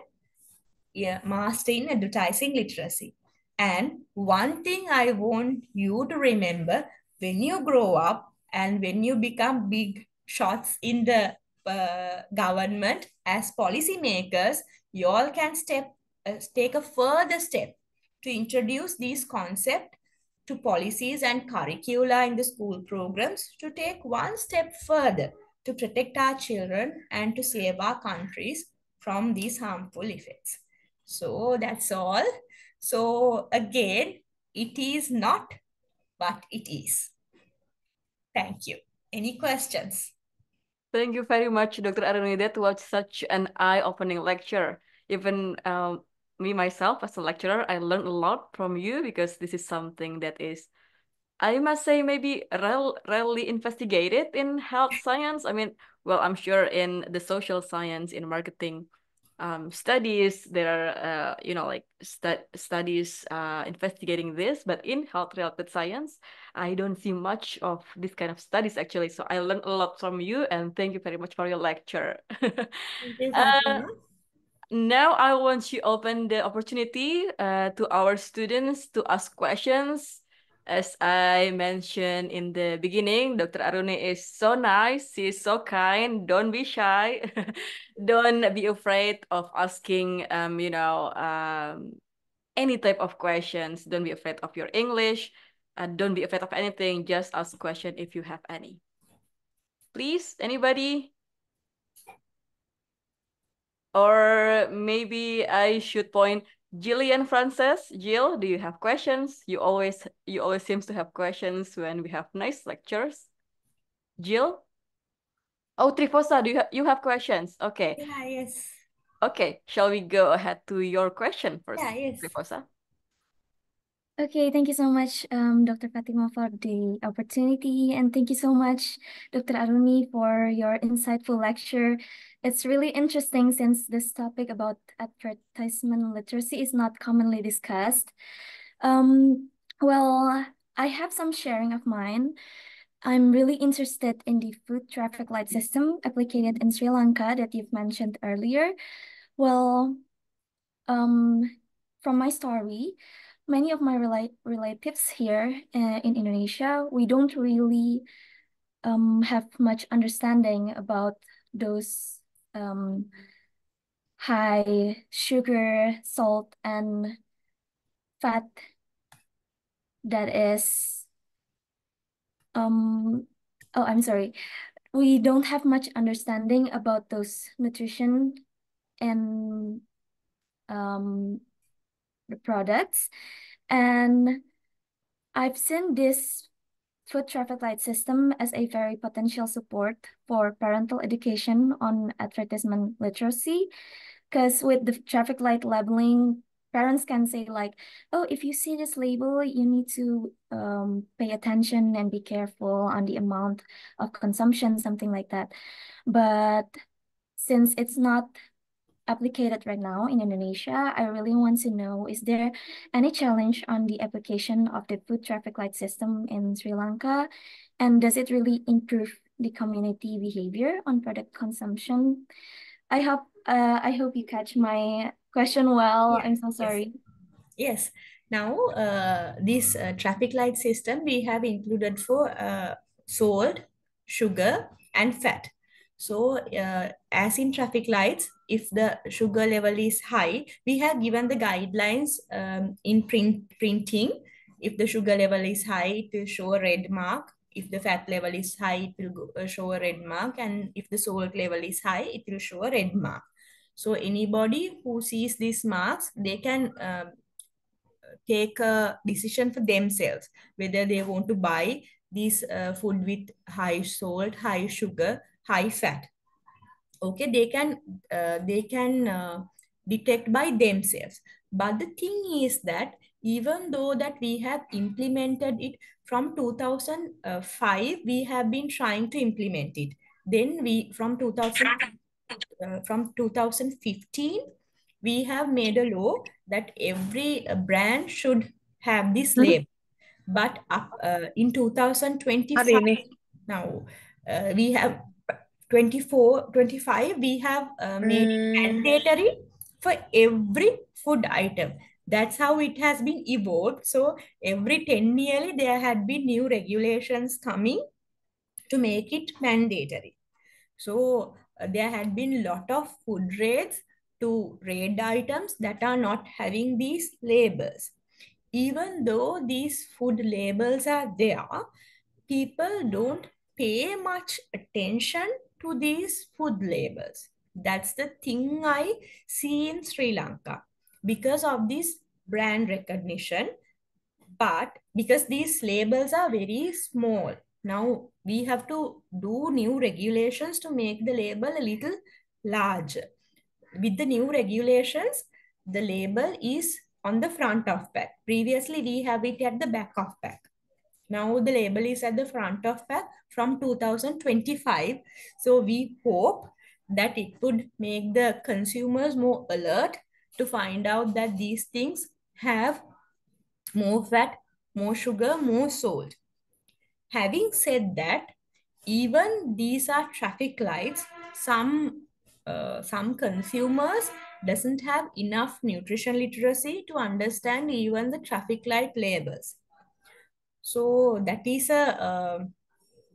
master in advertising literacy. And one thing I want you to remember, when you grow up and when you become big shots in the government as policymakers, you all can take a further step to introduce these concepts to policies and curricula in the school programs to take one step further to protect our children and to save our countries from these harmful effects. So that's all. So again, it is not, but it is. Thank you. Any questions? Thank you very much, Dr. Aruni. That was such an eye-opening lecture. Even me myself as a lecturer, I learned a lot from you because this is something that is, I must say, maybe rarely investigated in health science. I mean, well, I'm sure in the social science, in marketing studies, there are, like studies investigating this, but in health-related science, I don't see much of this kind of studies actually. So I learned a lot from you, and thank you very much for your lecture. Thank you, Uh, Fatima. Now I want to open the opportunity to our students to ask questions. As I mentioned in the beginning, Dr. Aruni is so nice. She's so kind. Don't be shy. Don't be afraid of asking, any type of questions. Don't be afraid of your English. Don't be afraid of anything. Just ask question if you have any. Please, anybody? Or maybe I should point Jillian Frances. Jill, do you have questions? You always seems to have questions when we have nice lectures. Jill? Oh, Trifosa, you have questions? Okay. Yeah, yes. Okay, shall we go ahead to your question first, Yeah, yes. Trifosa? Okay, thank you so much, Dr. Fatima, for the opportunity. And thank you so much, Dr. Aruni, for your insightful lecture. It's really interesting since this topic about advertisement literacy is not commonly discussed. Well, I have some sharing of mine. I'm really interested in the food traffic light system applied in Sri Lanka that you've mentioned earlier. Well, from my story, many of my relatives here in Indonesia, we don't really have much understanding about those high sugar, salt, and fat that is oh, I'm sorry. We don't have much understanding about those nutrition and the products. And I've seen this food traffic light system as a very potential support for parental education on advertisement literacy. Because with the traffic light labeling, parents can say like, oh, if you see this label, you need to pay attention and be careful on the amount of consumption, something like that. But since it's not applied right now in Indonesia, I really want to know, is there any challenge on the application of the food traffic light system in Sri Lanka? And does it really improve the community behavior on product consumption? I hope you catch my question well. Yeah, I'm so yes. sorry. Yes. Now, this traffic light system we have included for salt, sugar, and fat. So, as in traffic lights, if the sugar level is high, we have given the guidelines in printing. If the sugar level is high, it will show a red mark. If the fat level is high, it will show a red mark. And if the salt level is high, it will show a red mark. So anybody who sees these marks, they can take a decision for themselves whether they want to buy this food with high salt, high sugar, high fat. Okay, they can detect by themselves. But the thing is that even though that we have implemented it from 2005, we have been trying to implement it. Then we from 2015, we have made a law that every brand should have this label. But in 2025, now we have 25, we have made it mandatory for every food item. That's how it has been evolved. So every 10 yearly, there had been new regulations coming to make it mandatory. So there had been a lot of food raids to raid items that are not having these labels. Even though these food labels are there, people don't pay much attention to these food labels. That's the thing I see in Sri Lanka because of this brand recognition, but because these labels are very small. Now we have to do new regulations to make the label a little larger. With the new regulations, the label is on the front of pack. Previously, we have it at the back of pack. Now the label is at the front of pack from 2025. So we hope that it would make the consumers more alert to find out that these things have more fat, more sugar, more salt. Having said that, even these are traffic lights, some consumers doesn't have enough nutrition literacy to understand even the traffic light labels. So that is a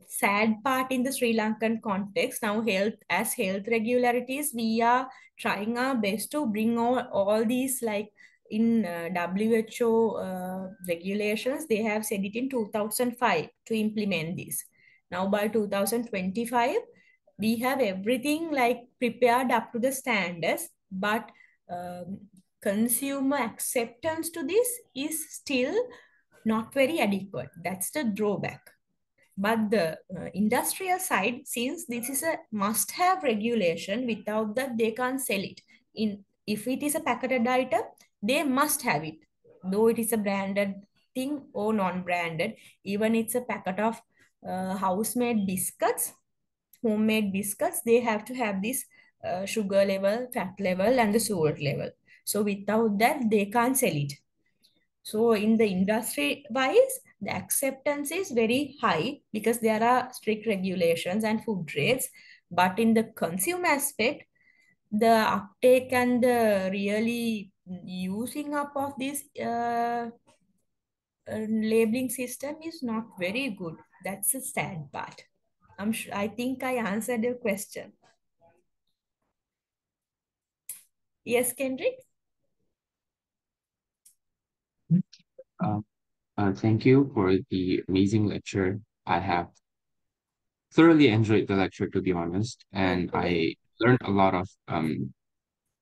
sad part in the Sri Lankan context. Now, health regularities, we are trying our best to bring all these, like in WHO regulations, they have said it in 2005 to implement this. Now, by 2025, we have everything like prepared up to the standards, but consumer acceptance to this is still not very adequate. That's the drawback. But the industrial side, since this is a must-have regulation, without that they can't sell it. If it is a packaged item, they must have it, though it is a branded thing or non-branded. Even it's a packet of house-made biscuits, homemade biscuits, they have to have this sugar level, fat level, and the salt level. So without that, they can't sell it. So in the industry wise, the acceptance is very high because there are strict regulations and food grades. But in the consumer aspect, the uptake and the really using up of this labeling system is not very good. That's a sad part. I think I answered your question. Yes, Kendrick? Thank you for the amazing lecture. I have thoroughly enjoyed the lecture, to be honest, and I learned a lot of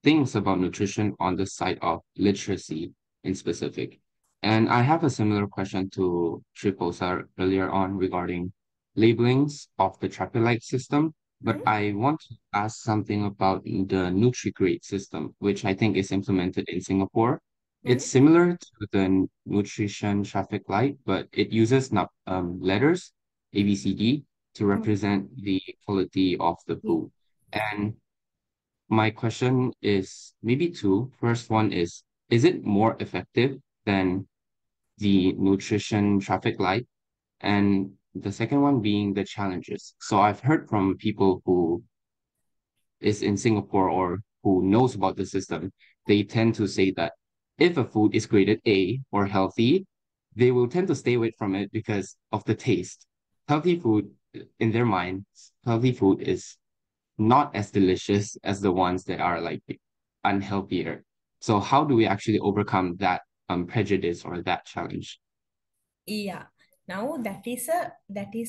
things about nutrition on the side of literacy in specific. And I have a similar question to Triposa earlier on regarding labelings of the traffic light system, but I want to ask something about the NutriGrade system, which I think is implemented in Singapore. It's similar to the nutrition traffic light, but it uses letters A, B, C, D to represent the quality of the food. And my question is maybe two. First one is it more effective than the nutrition traffic light? And the second one being the challenges. So I've heard from people who is in Singapore or who knows about the system, they tend to say that if a food is graded A or healthy, they will tend to stay away from it because of the taste. Healthy food, in their minds, healthy food is not as delicious as the ones that are like unhealthier. So how do we actually overcome that prejudice or that challenge? Yeah, now that is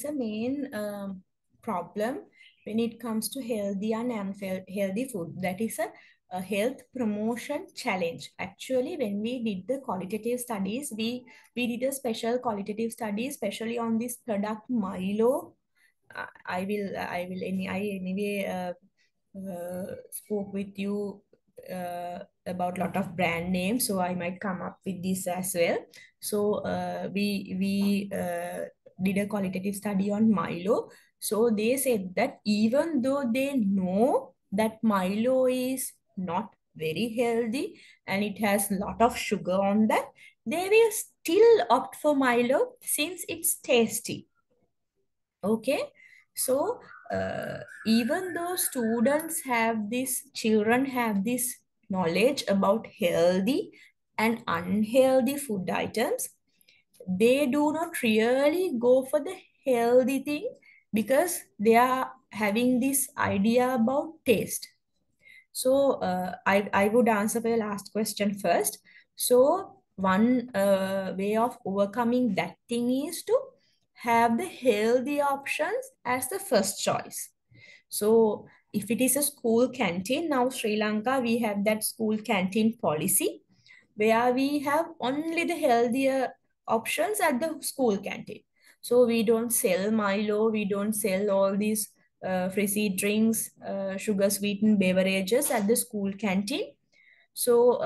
a main problem when it comes to healthy and unhealthy food. That is a health promotion challenge. Actually, when we did the qualitative studies, we did a special qualitative study, especially on this product Milo. I anyway spoke with you about a lot of brand names, so I might come up with this as well. So we did a qualitative study on Milo. So they said that even though they know that Milo is not very healthy and it has a lot of sugar on that, they will still opt for Milo since it's tasty. Okay, so even though children have this knowledge about healthy and unhealthy food items, they do not really go for the healthy thing because they are having this idea about taste. So I would answer for the last question first. So one way of overcoming that thing is to have the healthy options as the first choice. So if it is a school canteen, now Sri Lanka, we have that school canteen policy where we have only the healthier options at the school canteen. So we don't sell Milo, we don't sell all these frizzy drinks, sugar sweetened beverages at the school canteen. So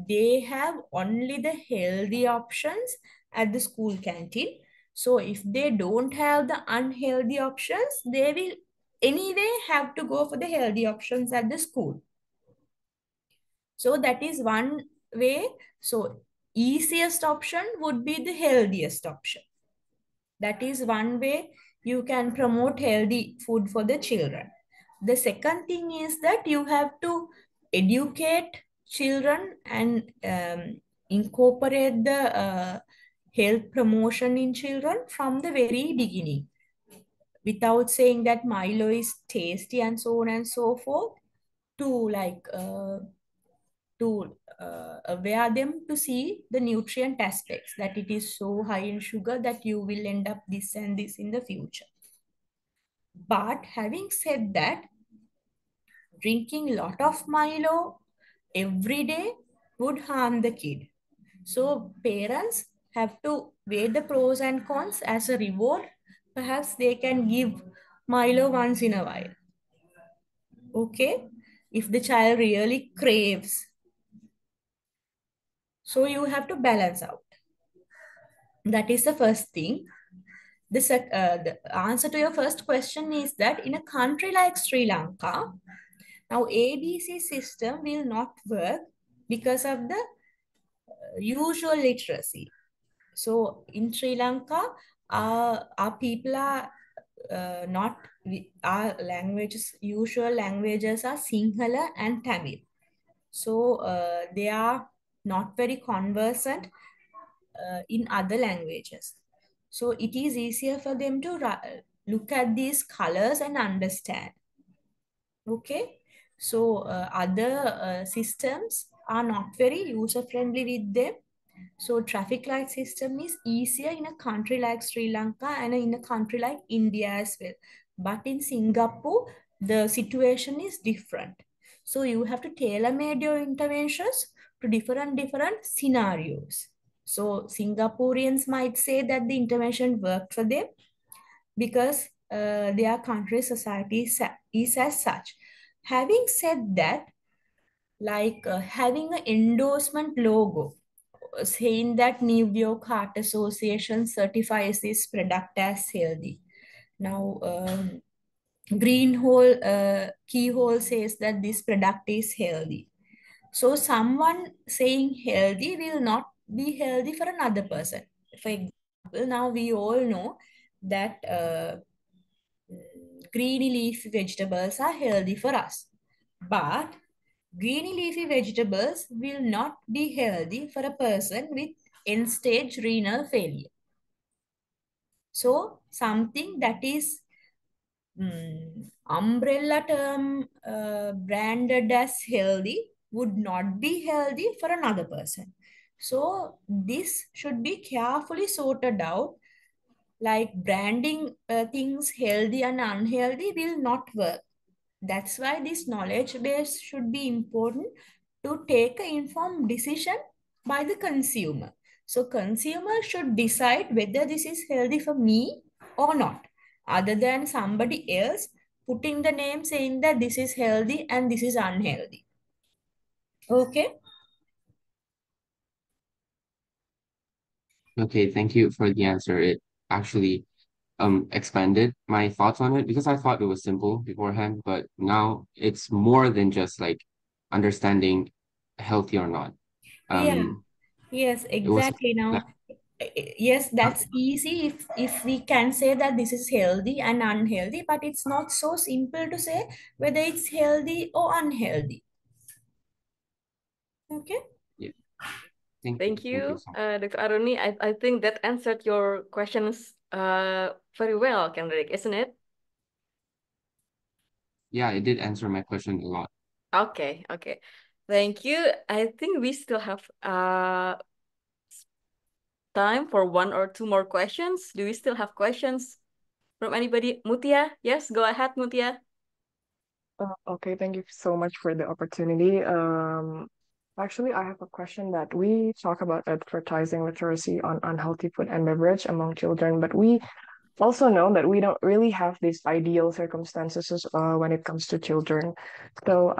they have only the healthy options at the school canteen. So if they don't have the unhealthy options, they will anyway have to go for the healthy options at the school. So that is one way. So easiest option would be the healthiest option. That is one way you can promote healthy food for the children. The second thing is that you have to educate children and incorporate the health promotion in children from the very beginning without saying that Milo is tasty and so on and so forth, to aware them to see the nutrient aspects, that it is so high in sugar that you will end up this and this in the future. But having said that, drinking a lot of Milo every day would harm the kid. So parents have to weigh the pros and cons. As a reward, perhaps they can give Milo once in a while. Okay? If the child really craves. So you have to balance out. That is the first thing. The answer to your first question is that in a country like Sri Lanka, now ABC system will not work because of the usual literacy. So in Sri Lanka, our people are not, our languages, usual languages are Sinhala and Tamil. So they are not very conversant in other languages. So it is easier for them to look at these colors and understand. Okay. So other systems are not very user friendly with them. So traffic light system is easier in a country like Sri Lanka and in a country like India as well. But in Singapore, the situation is different. So you have to tailor-made your interventions to different scenarios. So Singaporeans might say that the intervention worked for them because their country society is as such. Having said that, like having an endorsement logo saying that New York Heart Association certifies this product as healthy. Now, Keyhole says that this product is healthy. So someone saying healthy will not be healthy for another person. For example, now we all know that greeny leafy vegetables are healthy for us. But greeny leafy vegetables will not be healthy for a person with end-stage renal failure. So something that is umbrella term branded as healthy would not be healthy for another person. So this should be carefully sorted out. Like branding things healthy and unhealthy will not work. That's why this knowledge base should be important to take an informed decision by the consumer. So consumer should decide whether this is healthy for me or not, other than somebody else putting the name saying that this is healthy and this is unhealthy. Okay. Okay, thank you for the answer. It actually expanded my thoughts on it because I thought it was simple beforehand, but now it's more than just like understanding healthy or not. Yeah. Um, Yes, it was exactly. like, Now, yes, that's easy if we can say that this is healthy and unhealthy, but it's not so simple to say whether it's healthy or unhealthy. Okay. yeah, Thank thank you you, so much. Dr. Aruni. I think that answered your questions very well, Kendrick, isn't it? Yeah, it did answer my question a lot. Okay, okay. Thank you. I think we still have time for one or two more questions. Do we still have questions from anybody? Mutia? Yes, go ahead, Mutia. Okay, thank you so much for the opportunity. Actually, I have a question that we talk about advertising literacy on unhealthy food and beverage among children, but we also know that we don't really have these ideal circumstances when it comes to children. So,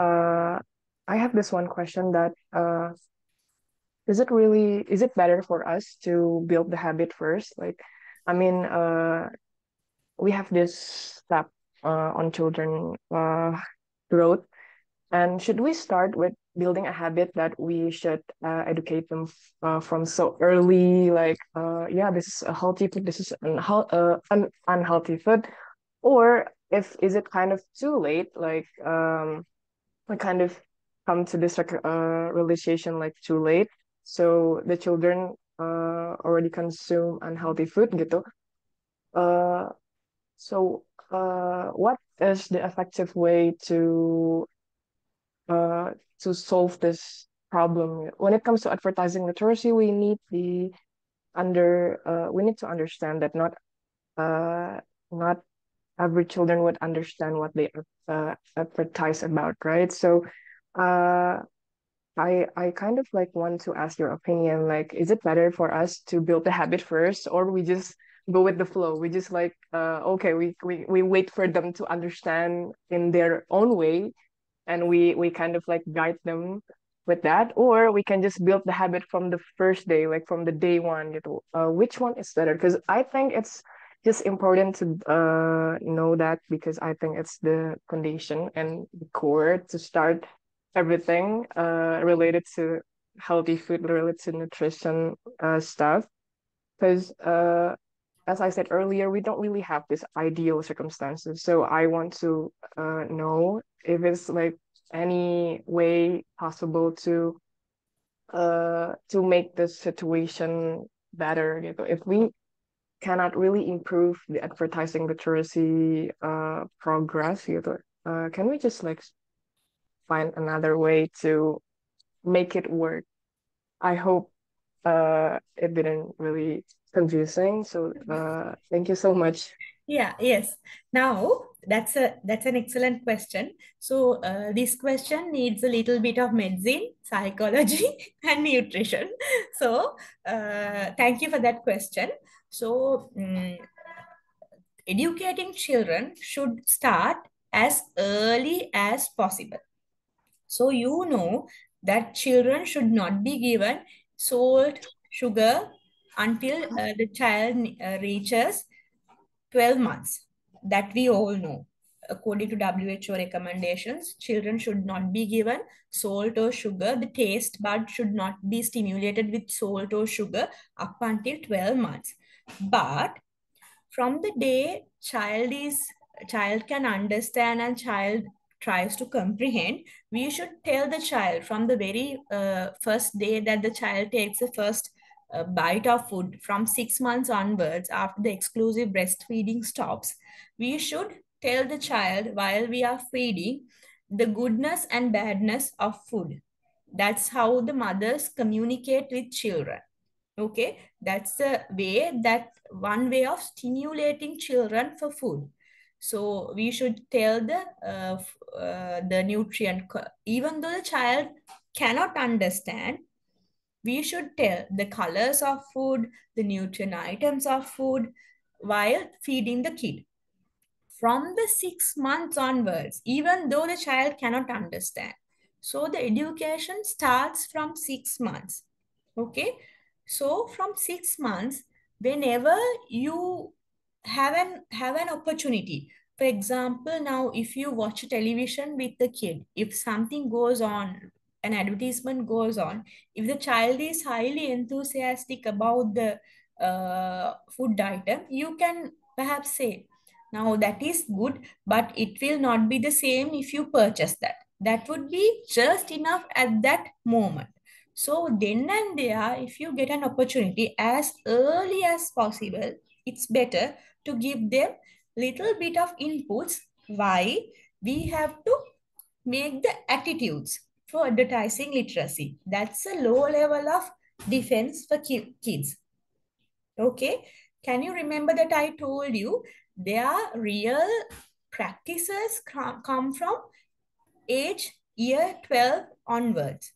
I have this one question that is it better for us to build the habit first? Like, I mean, we have this step on children growth. And should we start with building a habit that we should educate them from so early? Like, yeah, this is a healthy food, this is an unhealthy food. Or if is it kind of too late? Like, we kind of come to this like realization like too late. So the children already consume unhealthy food gitu. Uh, what is the effective way uh, to solve this problem? When it comes to advertising literacy, we need to understand that not every children would understand what they advertise about, right? So uh, I kind of like want to ask your opinion. Like, is it better for us to build the habit first, or we just go with the flow? We just like okay, we wait for them to understand in their own way, and we kind of like guide them with that, or we can just build the habit from the first day, like from the day one. Which one is better? Because I think it's just important to know that, because I think it's the foundation and the core to start everything related to healthy food, related to nutrition stuff. Because as I said earlier, we don't really have this ideal circumstances. So I want to know if it's like any way possible to make this situation better. If we cannot really improve the advertising literacy progress, can we just like find another way to make it work? I hope it didn't really confusing. So thank you so much. Yeah, yes. Now that's an excellent question. So this question needs a little bit of medicine, psychology, and nutrition. So thank you for that question. So educating children should start as early as possible. So you know that children should not be given salt, sugar until the child reaches 12 months. That we all know. According to WHO recommendations, children should not be given salt or sugar. The taste bud should not be stimulated with salt or sugar up until 12 months. But from the day child can understand and child tries to comprehend, we should tell the child from the very first day that the child takes the first bite of food from 6 months onwards, after the exclusive breastfeeding stops. We should tell the child while we are feeding the goodness and badness of food. That's how the mothers communicate with children. Okay, that's the way, that one way of stimulating children for food. So we should tell the even though the child cannot understand, we should tell the colors of food, the nutrient items of food while feeding the kid. From the 6 months onwards, even though the child cannot understand. So the education starts from 6 months. Okay, so from 6 months, whenever you have an opportunity. For example, now if you watch television with the kid, if something goes on, an advertisement goes on, if the child is highly enthusiastic about the food item, you can perhaps say, now that is good, but it will not be the same if you purchase that. That would be just enough at that moment. So then and there, if you get an opportunity as early as possible, it's better to give them little bit of inputs. Why? We have to make the attitudes for advertising literacy. That's a low level of defense for kids. Okay, can you remember that I told you their real practices come from age year 12 onwards.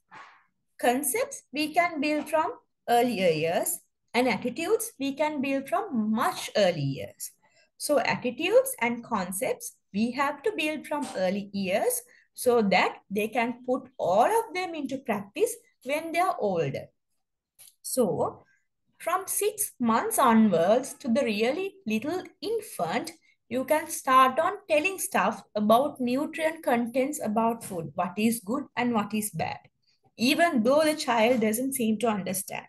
Concepts we can build from earlier years, and attitudes we can build from much early years. So attitudes and concepts we have to build from early years so that they can put all of them into practice when they are older. So from 6 months onwards to the really little infant, you can start on telling stuff about nutrient contents about food, what is good and what is bad, even though the child doesn't seem to understand.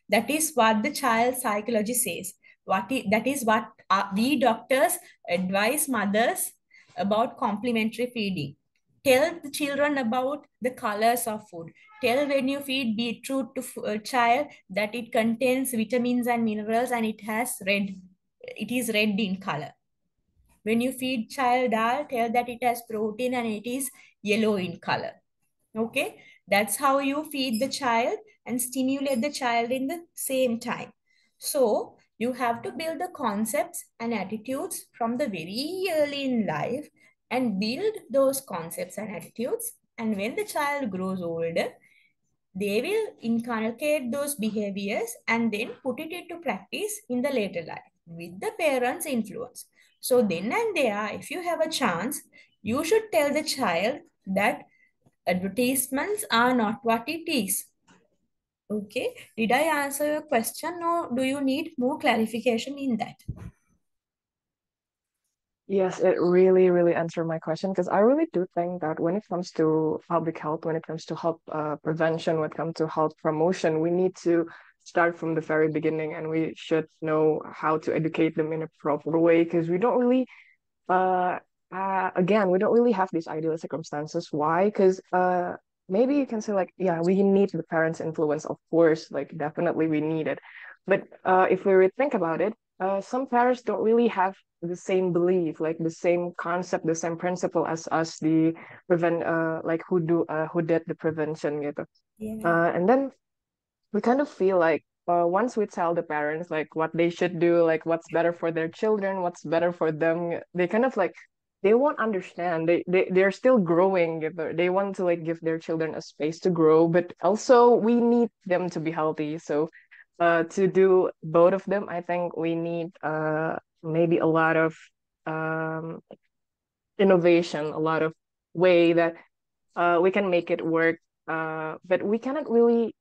That is what the child psychology says. That is what we doctors advise mothers about complementary feeding. Tell the children about the colors of food. Tell when you feed beetroot to a child that it contains vitamins and minerals and it is red in color. When you feed child dal, tell that it has protein and it is yellow in color. Okay, that's how you feed the child and stimulate the child in the same time. So you have to build the concepts and attitudes from the very early in life and build those concepts and attitudes. And when the child grows older, they will inculcate those behaviors and then put it into practice in the later life with the parents' influence. So then and there, if you have a chance, you should tell the child that advertisements are not what it is. Okay, did I answer your question or do you need more clarification in that? Yes, it really, really answered my question because I really do think that when it comes to public health, when it comes to health prevention, when it comes to health promotion, we need to start from the very beginning and we should know how to educate them in a proper way because we don't really uh, again, we don't really have these ideal circumstances. Why? Because maybe you can say like, yeah, we need the parents' influence, of course, like definitely we need it. But if we really think about it, some parents don't really have the same belief, like the same concept, the same principle as us, the like who did the prevention gitu. Yeah. And then we kind of feel like once we tell the parents like what they should do, like what's better for their children, what's better for them, they kind of like they won't understand. They're still growing. They want to like give their children a space to grow, but also we need them to be healthy. So to do both of them, I think we need maybe a lot of um innovation, a lot of way that we can make it work. But we cannot really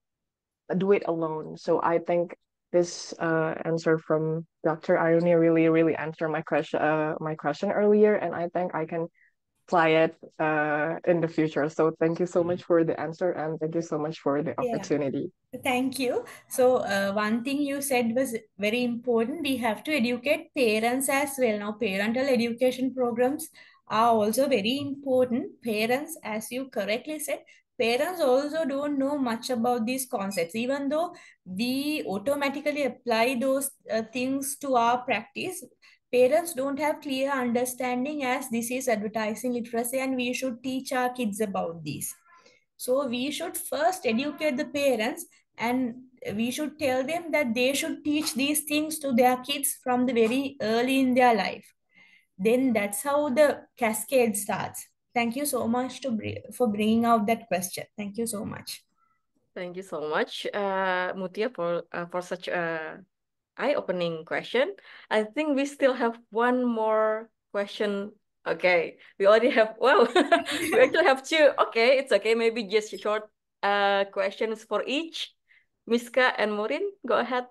do it alone. So I think this answer from Dr. Irony really, really answered my question earlier, and I think I can apply it in the future. So thank you so much for the answer, and thank you so much for the Yeah. opportunity. Thank you. So one thing you said was very important. We have to educate parents as well. Now, parental education programs are also very important. Parents, as you correctly said, parents also don't know much about these concepts. Even though we automatically apply those things to our practice, parents don't have clear understanding as this is advertising literacy and we should teach our kids about this. So we should first educate the parents and we should tell them that they should teach these things to their kids from the very early in their life. Then that's how the cascade starts. Thank you so much for bringing out that question. Thank you so much. Thank you so much, Mutia, for such a eye-opening question. I think we still have one more question. Okay, we already have, wow, we actually have two. Okay, it's okay. Maybe just short questions for each. Miska and Maureen, go ahead.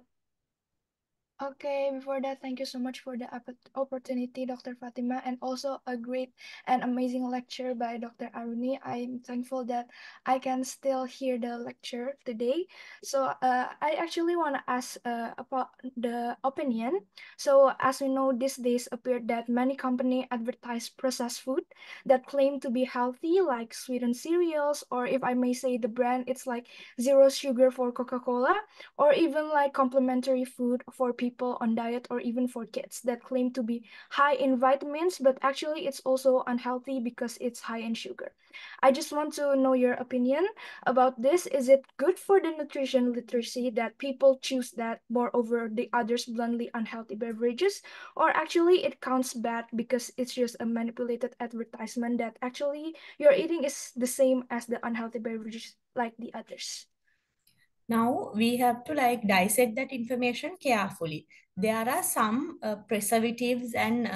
Okay, before that, thank you so much for the opportunity, Dr. Fatima, and also a great and amazing lecture by Dr. Aruni. I'm thankful that I can still hear the lecture today. So I actually want to ask about the opinion. So as we know, these days appeared that many companies advertise processed food that claim to be healthy, like sweetened cereals, or if I may say the brand, it's like zero sugar for Coca-Cola, or even like complementary food for people people on diet or even for kids that claim to be high in vitamins, but actually it's also unhealthy because it's high in sugar. I just want to know your opinion about this. Is it good for the nutrition literacy that people choose that more over the others bluntly unhealthy beverages? Or actually it counts bad because it's just a manipulated advertisement that actually your eating is the same as the unhealthy beverages like the others? Now we have to like dissect that information carefully. There are some preservatives and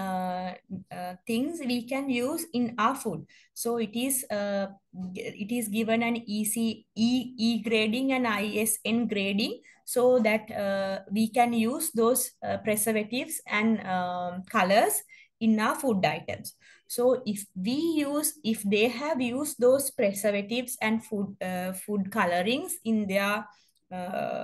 things we can use in our food. So it is given an E grading and ISN grading, so that we can use those preservatives and colors in our food items. So if they have used those preservatives and food colorings in their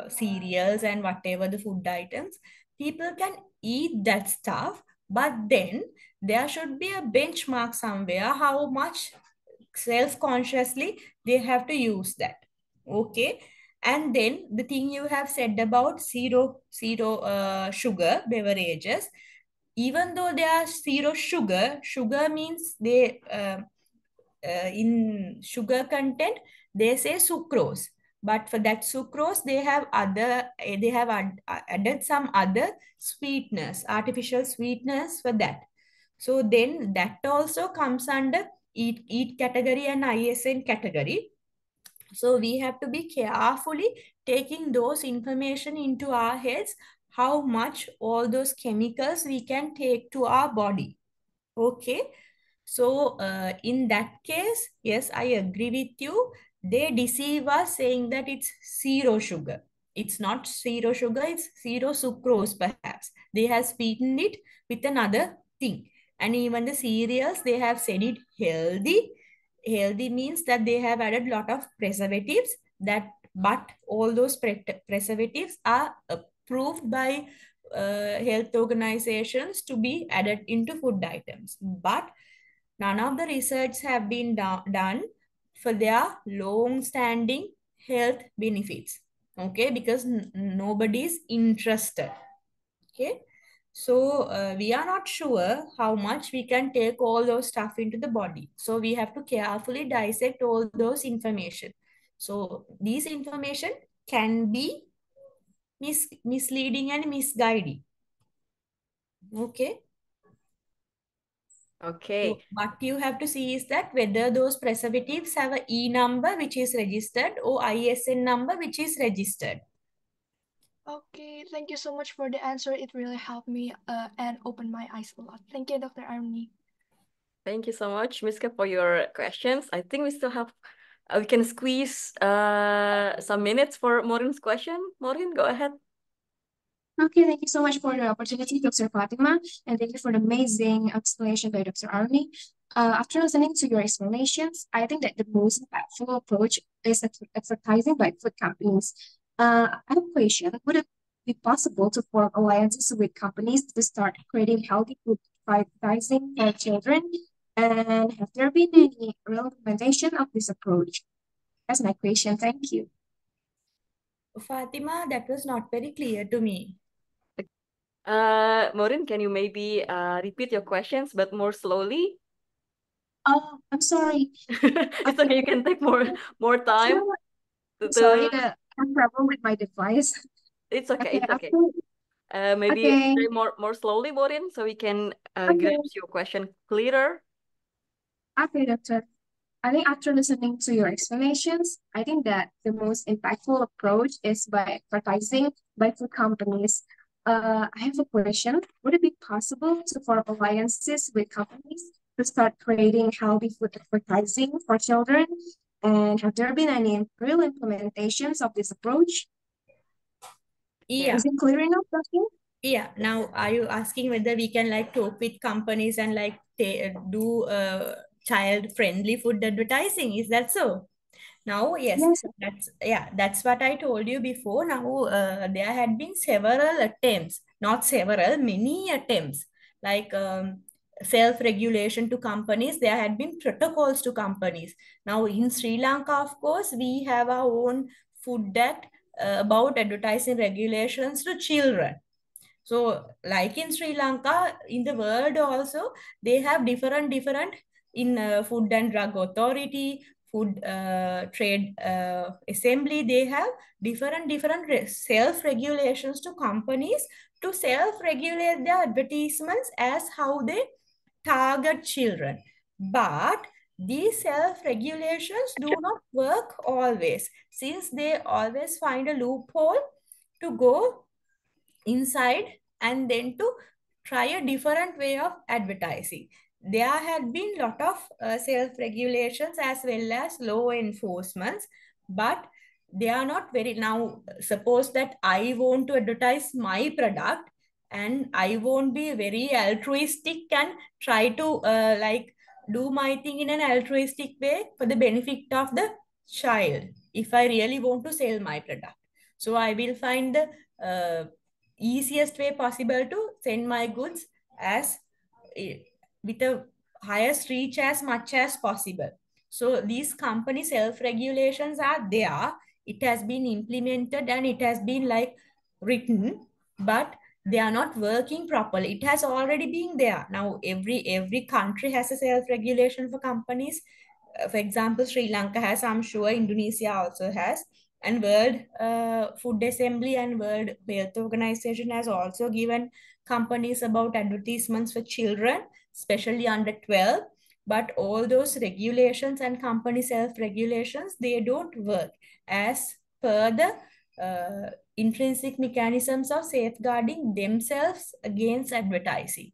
cereals and whatever the food items, people can eat that stuff, but then there should be a benchmark somewhere how much self-consciously they have to use that. Okay. And then the thing you have said about zero sugar beverages, even though they are zero sugar, sugar means in sugar content they say sucrose, but for that sucrose they have added some other sweetness, artificial sweetness for that. So then that also comes under eat category and ISN category. So we have to be carefully taking those information into our heads, how much all those chemicals we can take to our body. Okay. So in that case, yes, I agree with you. They deceive us saying that it's zero sugar. It's not zero sugar, it's zero sucrose perhaps. They have sweetened it with another thing. And even the cereals, they have said it healthy. Healthy means that they have added lot of preservatives, that but all those preservatives are approved by health organizations to be added into food items. But none of the research have been done for their long-standing health benefits. Okay, because nobody is interested. Okay, so we are not sure how much we can take all those stuff into the body. So we have to carefully dissect all those information. So these information can be misleading and misguiding. Okay. Okay. So what you have to see is that whether those preservatives have a E number which is registered or ISN number which is registered. Okay, thank you so much for the answer. It really helped me and opened my eyes a lot. Thank you, Dr. Army. Thank you so much, Miska, for your questions. I think we still have, we can squeeze some minutes for Maureen's question. Maureen, go ahead. Okay, thank you so much for the opportunity, Dr. Fatima, and thank you for the amazing explanation by Dr. Arni. After listening to your explanations, I think that the most impactful approach is advertising by food companies. I have a question. Would it be possible to form alliances with companies to start creating healthy food advertising for children? And have there been any real implementation of this approach? That's my question. Thank you. Fatima, that was not very clear to me. Maureen, can you maybe repeat your questions but more slowly? Oh, I'm sorry. It's okay, you can take more time. I'm sorry, I have problem with my device. It's okay, Okay, it's okay. after, Maybe okay, say more slowly, Maureen, so we can okay, grasp your question clearer. okay, Doctor. I think after listening to your explanations, I think that the most impactful approach is by advertising by food companies. I have a question. Would it be possible to form alliances with companies to start creating healthy food advertising for children? And have there been any real implementations of this approach? Yeah. Is it clear enough, Doctor? Yeah. Now, are you asking whether we can like talk with companies and like do child-friendly food advertising? Is that so? Now, yes, that's what I told you before. Now, there had been several attempts, not several, many attempts, like self-regulation to companies. There had been protocols to companies. Now, in Sri Lanka, of course, we have our own food act about advertising regulations to children. So like in Sri Lanka, in the world also, they have different in Food and Drug Authority, Food Trade Assembly, they have different self regulations to companies to self regulate their advertisements as how they target children. But these self regulations do not work always, since they always find a loophole to go inside and then to try a different way of advertising. There had been lot of self regulations as well as law enforcements, but they are not very. Now suppose that I want to advertise my product and I won't be very altruistic and try to like do my thing in an altruistic way for the benefit of the child if I really want to sell my product. So I will find the easiest way possible to send my goods as eh, with a highest reach as much as possible. So these company self regulations are there. It has been implemented and it has been like written, but they are not working properly. It has already been there. Now every country has a self regulation for companies. For example, Sri Lanka has, I'm sure Indonesia also has, and World Food Assembly and World Health Organization has also given companies about advertisements for children, especially under 12. But all those regulations and company self-regulations, they don't work as per the intrinsic mechanisms of safeguarding themselves against advertising.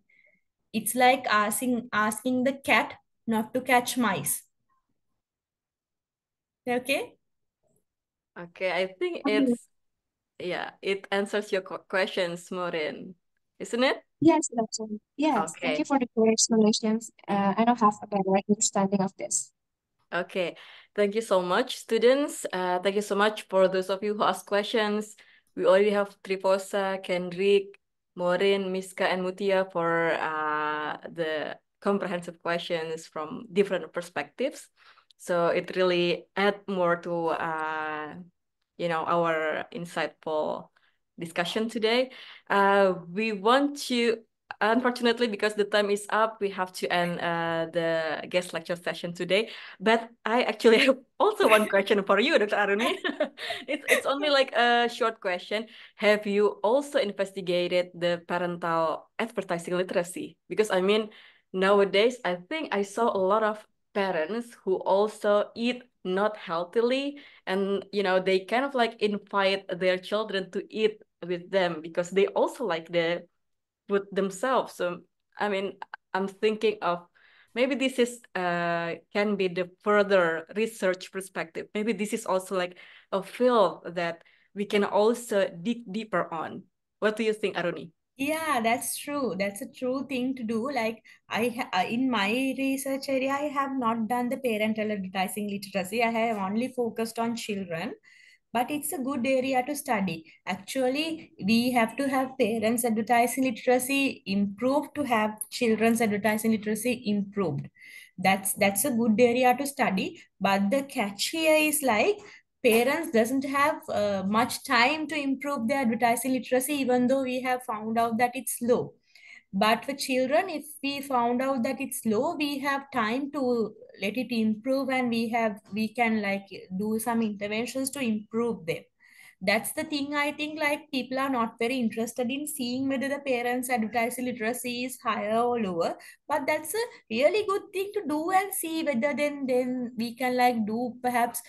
It's like asking the cat not to catch mice. Okay? Okay, I think it's, yeah, it answers your questions, Maureen, isn't it? Yes, that's all. Yes, thank you Okay. for the clear explanations. I now have a better understanding of this. Okay, thank you so much, students. Thank you so much for those of you who asked questions. We already have Triposa, Kendrick, Maureen, Miska, and Mutia for the comprehensive questions from different perspectives. So it really add more to our insightful discussion today. We want to, unfortunately, because the time is up, we have to end the guest lecture session today. But I actually have also one question for you, Dr. Aruni. It's only like a short question. Have you also investigated the parental advertising literacy? Because I mean, nowadays, I think I saw a lot of parents who also eat not healthily, and they kind of like invite their children to eat with them because they also like the food themselves. So I mean, I'm thinking of maybe this is can be the further research perspective. Maybe this is also like a field that we can also dig deeper on. What do you think, Aruni? Yeah, that's true. That's a true thing to do. Like in my research area, I have not done the parental advertising literacy. I have only focused on children, but it's a good area to study. Actually, we have to have parents advertising literacy improved to have children's advertising literacy improved. That's a good area to study. But the catch here is like parents doesn't have much time to improve their advertising literacy, even though we have found out that it's low. But for children, if we found out that it's low, we have time to let it improve, and we can like do some interventions to improve them. That's the thing. I think like people are not very interested in seeing whether the parents advertising literacy is higher or lower, but that's a really good thing to do and see whether then we can like do perhaps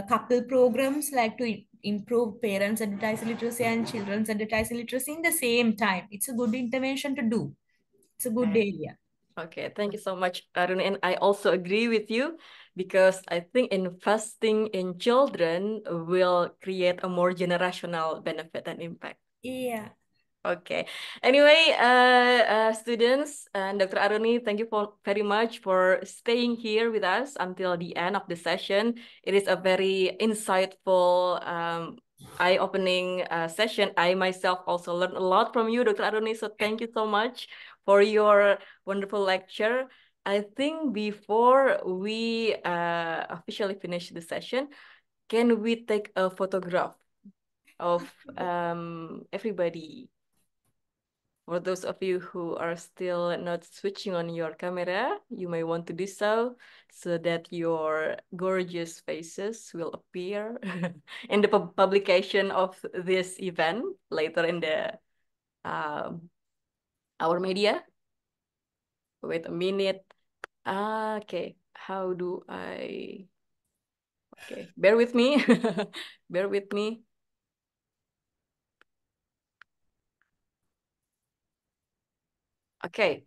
couple programs like to improve parents advertising literacy and children's advertising literacy in the same time. It's a good intervention to do. It's a good area. Okay, thank you so much, Arun. And I also agree with you because I think investing in children will create a more generational benefit and impact. Yeah. Okay. Anyway, students and Dr. Aruni, thank you for very much for staying here with us until the end of the session. It is a very insightful, eye-opening session. I myself also learned a lot from you, Dr. Aruni. So thank you so much for your wonderful lecture. I think before we officially finish the session, can we take a photograph of everybody? For those of you who are still not switching on your camera, you may want to do so that your gorgeous faces will appear in the publication of this event later in the our media. Wait a minute. Okay, how do I? Okay, bear with me. Bear with me. Okay.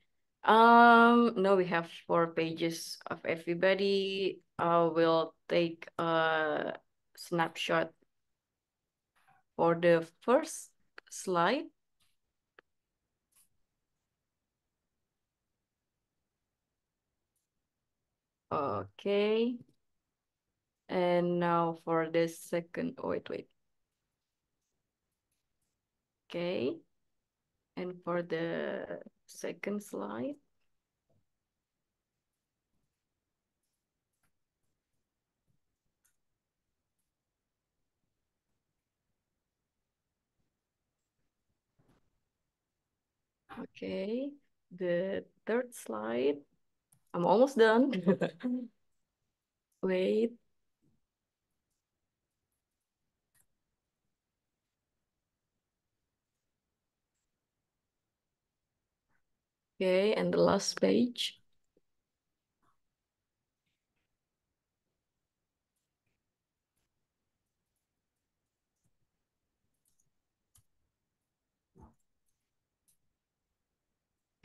Now we have 4 pages of everybody. We'll take a snapshot for the first slide. Okay. And now for the second, oh, wait. Okay. And for the second slide. Okay, the third slide. I'm almost done. Wait. Okay, and the last page.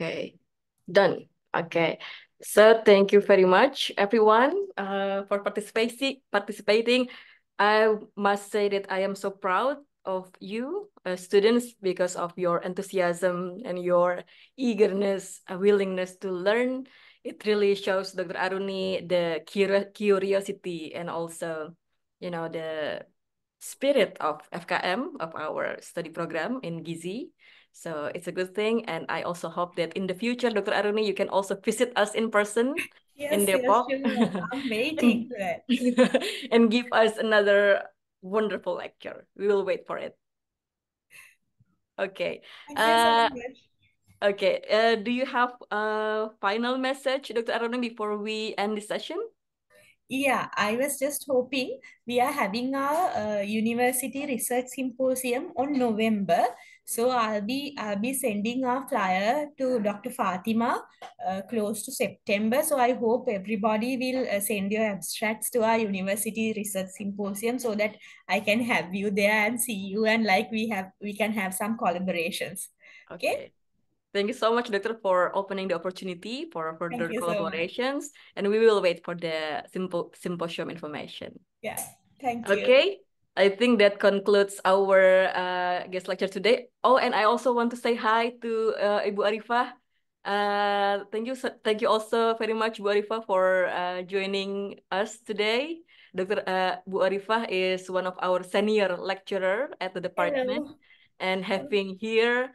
Okay, done. Okay, so thank you very much, everyone, for participating. I must say that I am so proud of you, students, because of your enthusiasm and your eagerness, willingness to learn. It really shows Dr. Aruni the curiosity and also, the spirit of FKM, of our study program in Gizi. So it's a good thing. And I also hope that in the future, Dr. Aruni, you can also visit us in person in Yes, yes, Depok sure. I'm waiting for that. and give us another wonderful lecture. We will wait for it. Okay. Thank you so much. Okay. Do you have a final message, Dr. Aruni, before we end the session? Yeah, I was just hoping we are having our university research symposium on November. So I'll be sending our flyer to Dr. Fatima close to September. So I hope everybody will send your abstracts to our university research symposium so that I can have you there and see you, and like we can have some collaborations. Okay? Okay. Thank you so much, Doctor, for opening the opportunity for Thank further you so much. collaborations. And we will wait for the symposium information. Yeah, thank you. Okay, I think that concludes our guest lecture today. Oh, and I also want to say hi to Ibu Arifah. Thank you also very much, Bu Arifah, for joining us today. Dr. Bu Arifah is one of our senior lecturer at the department, Hello. and having here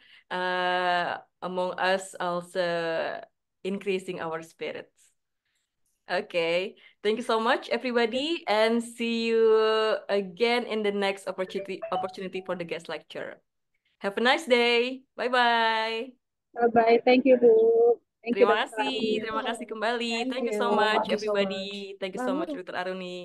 among us also increasing our spirits. Okay, thank you so much, everybody, and see you again in the next opportunity for the guest lecture. Have a nice day. Bye-bye. Bye-bye. Thank you, Bu. Thank you, Terima Dr. kasih, Aruni. terima kasih kembali. Thank Thank you you. so much, Thank you so everybody. much. Thank you so much, Dr. Aruni.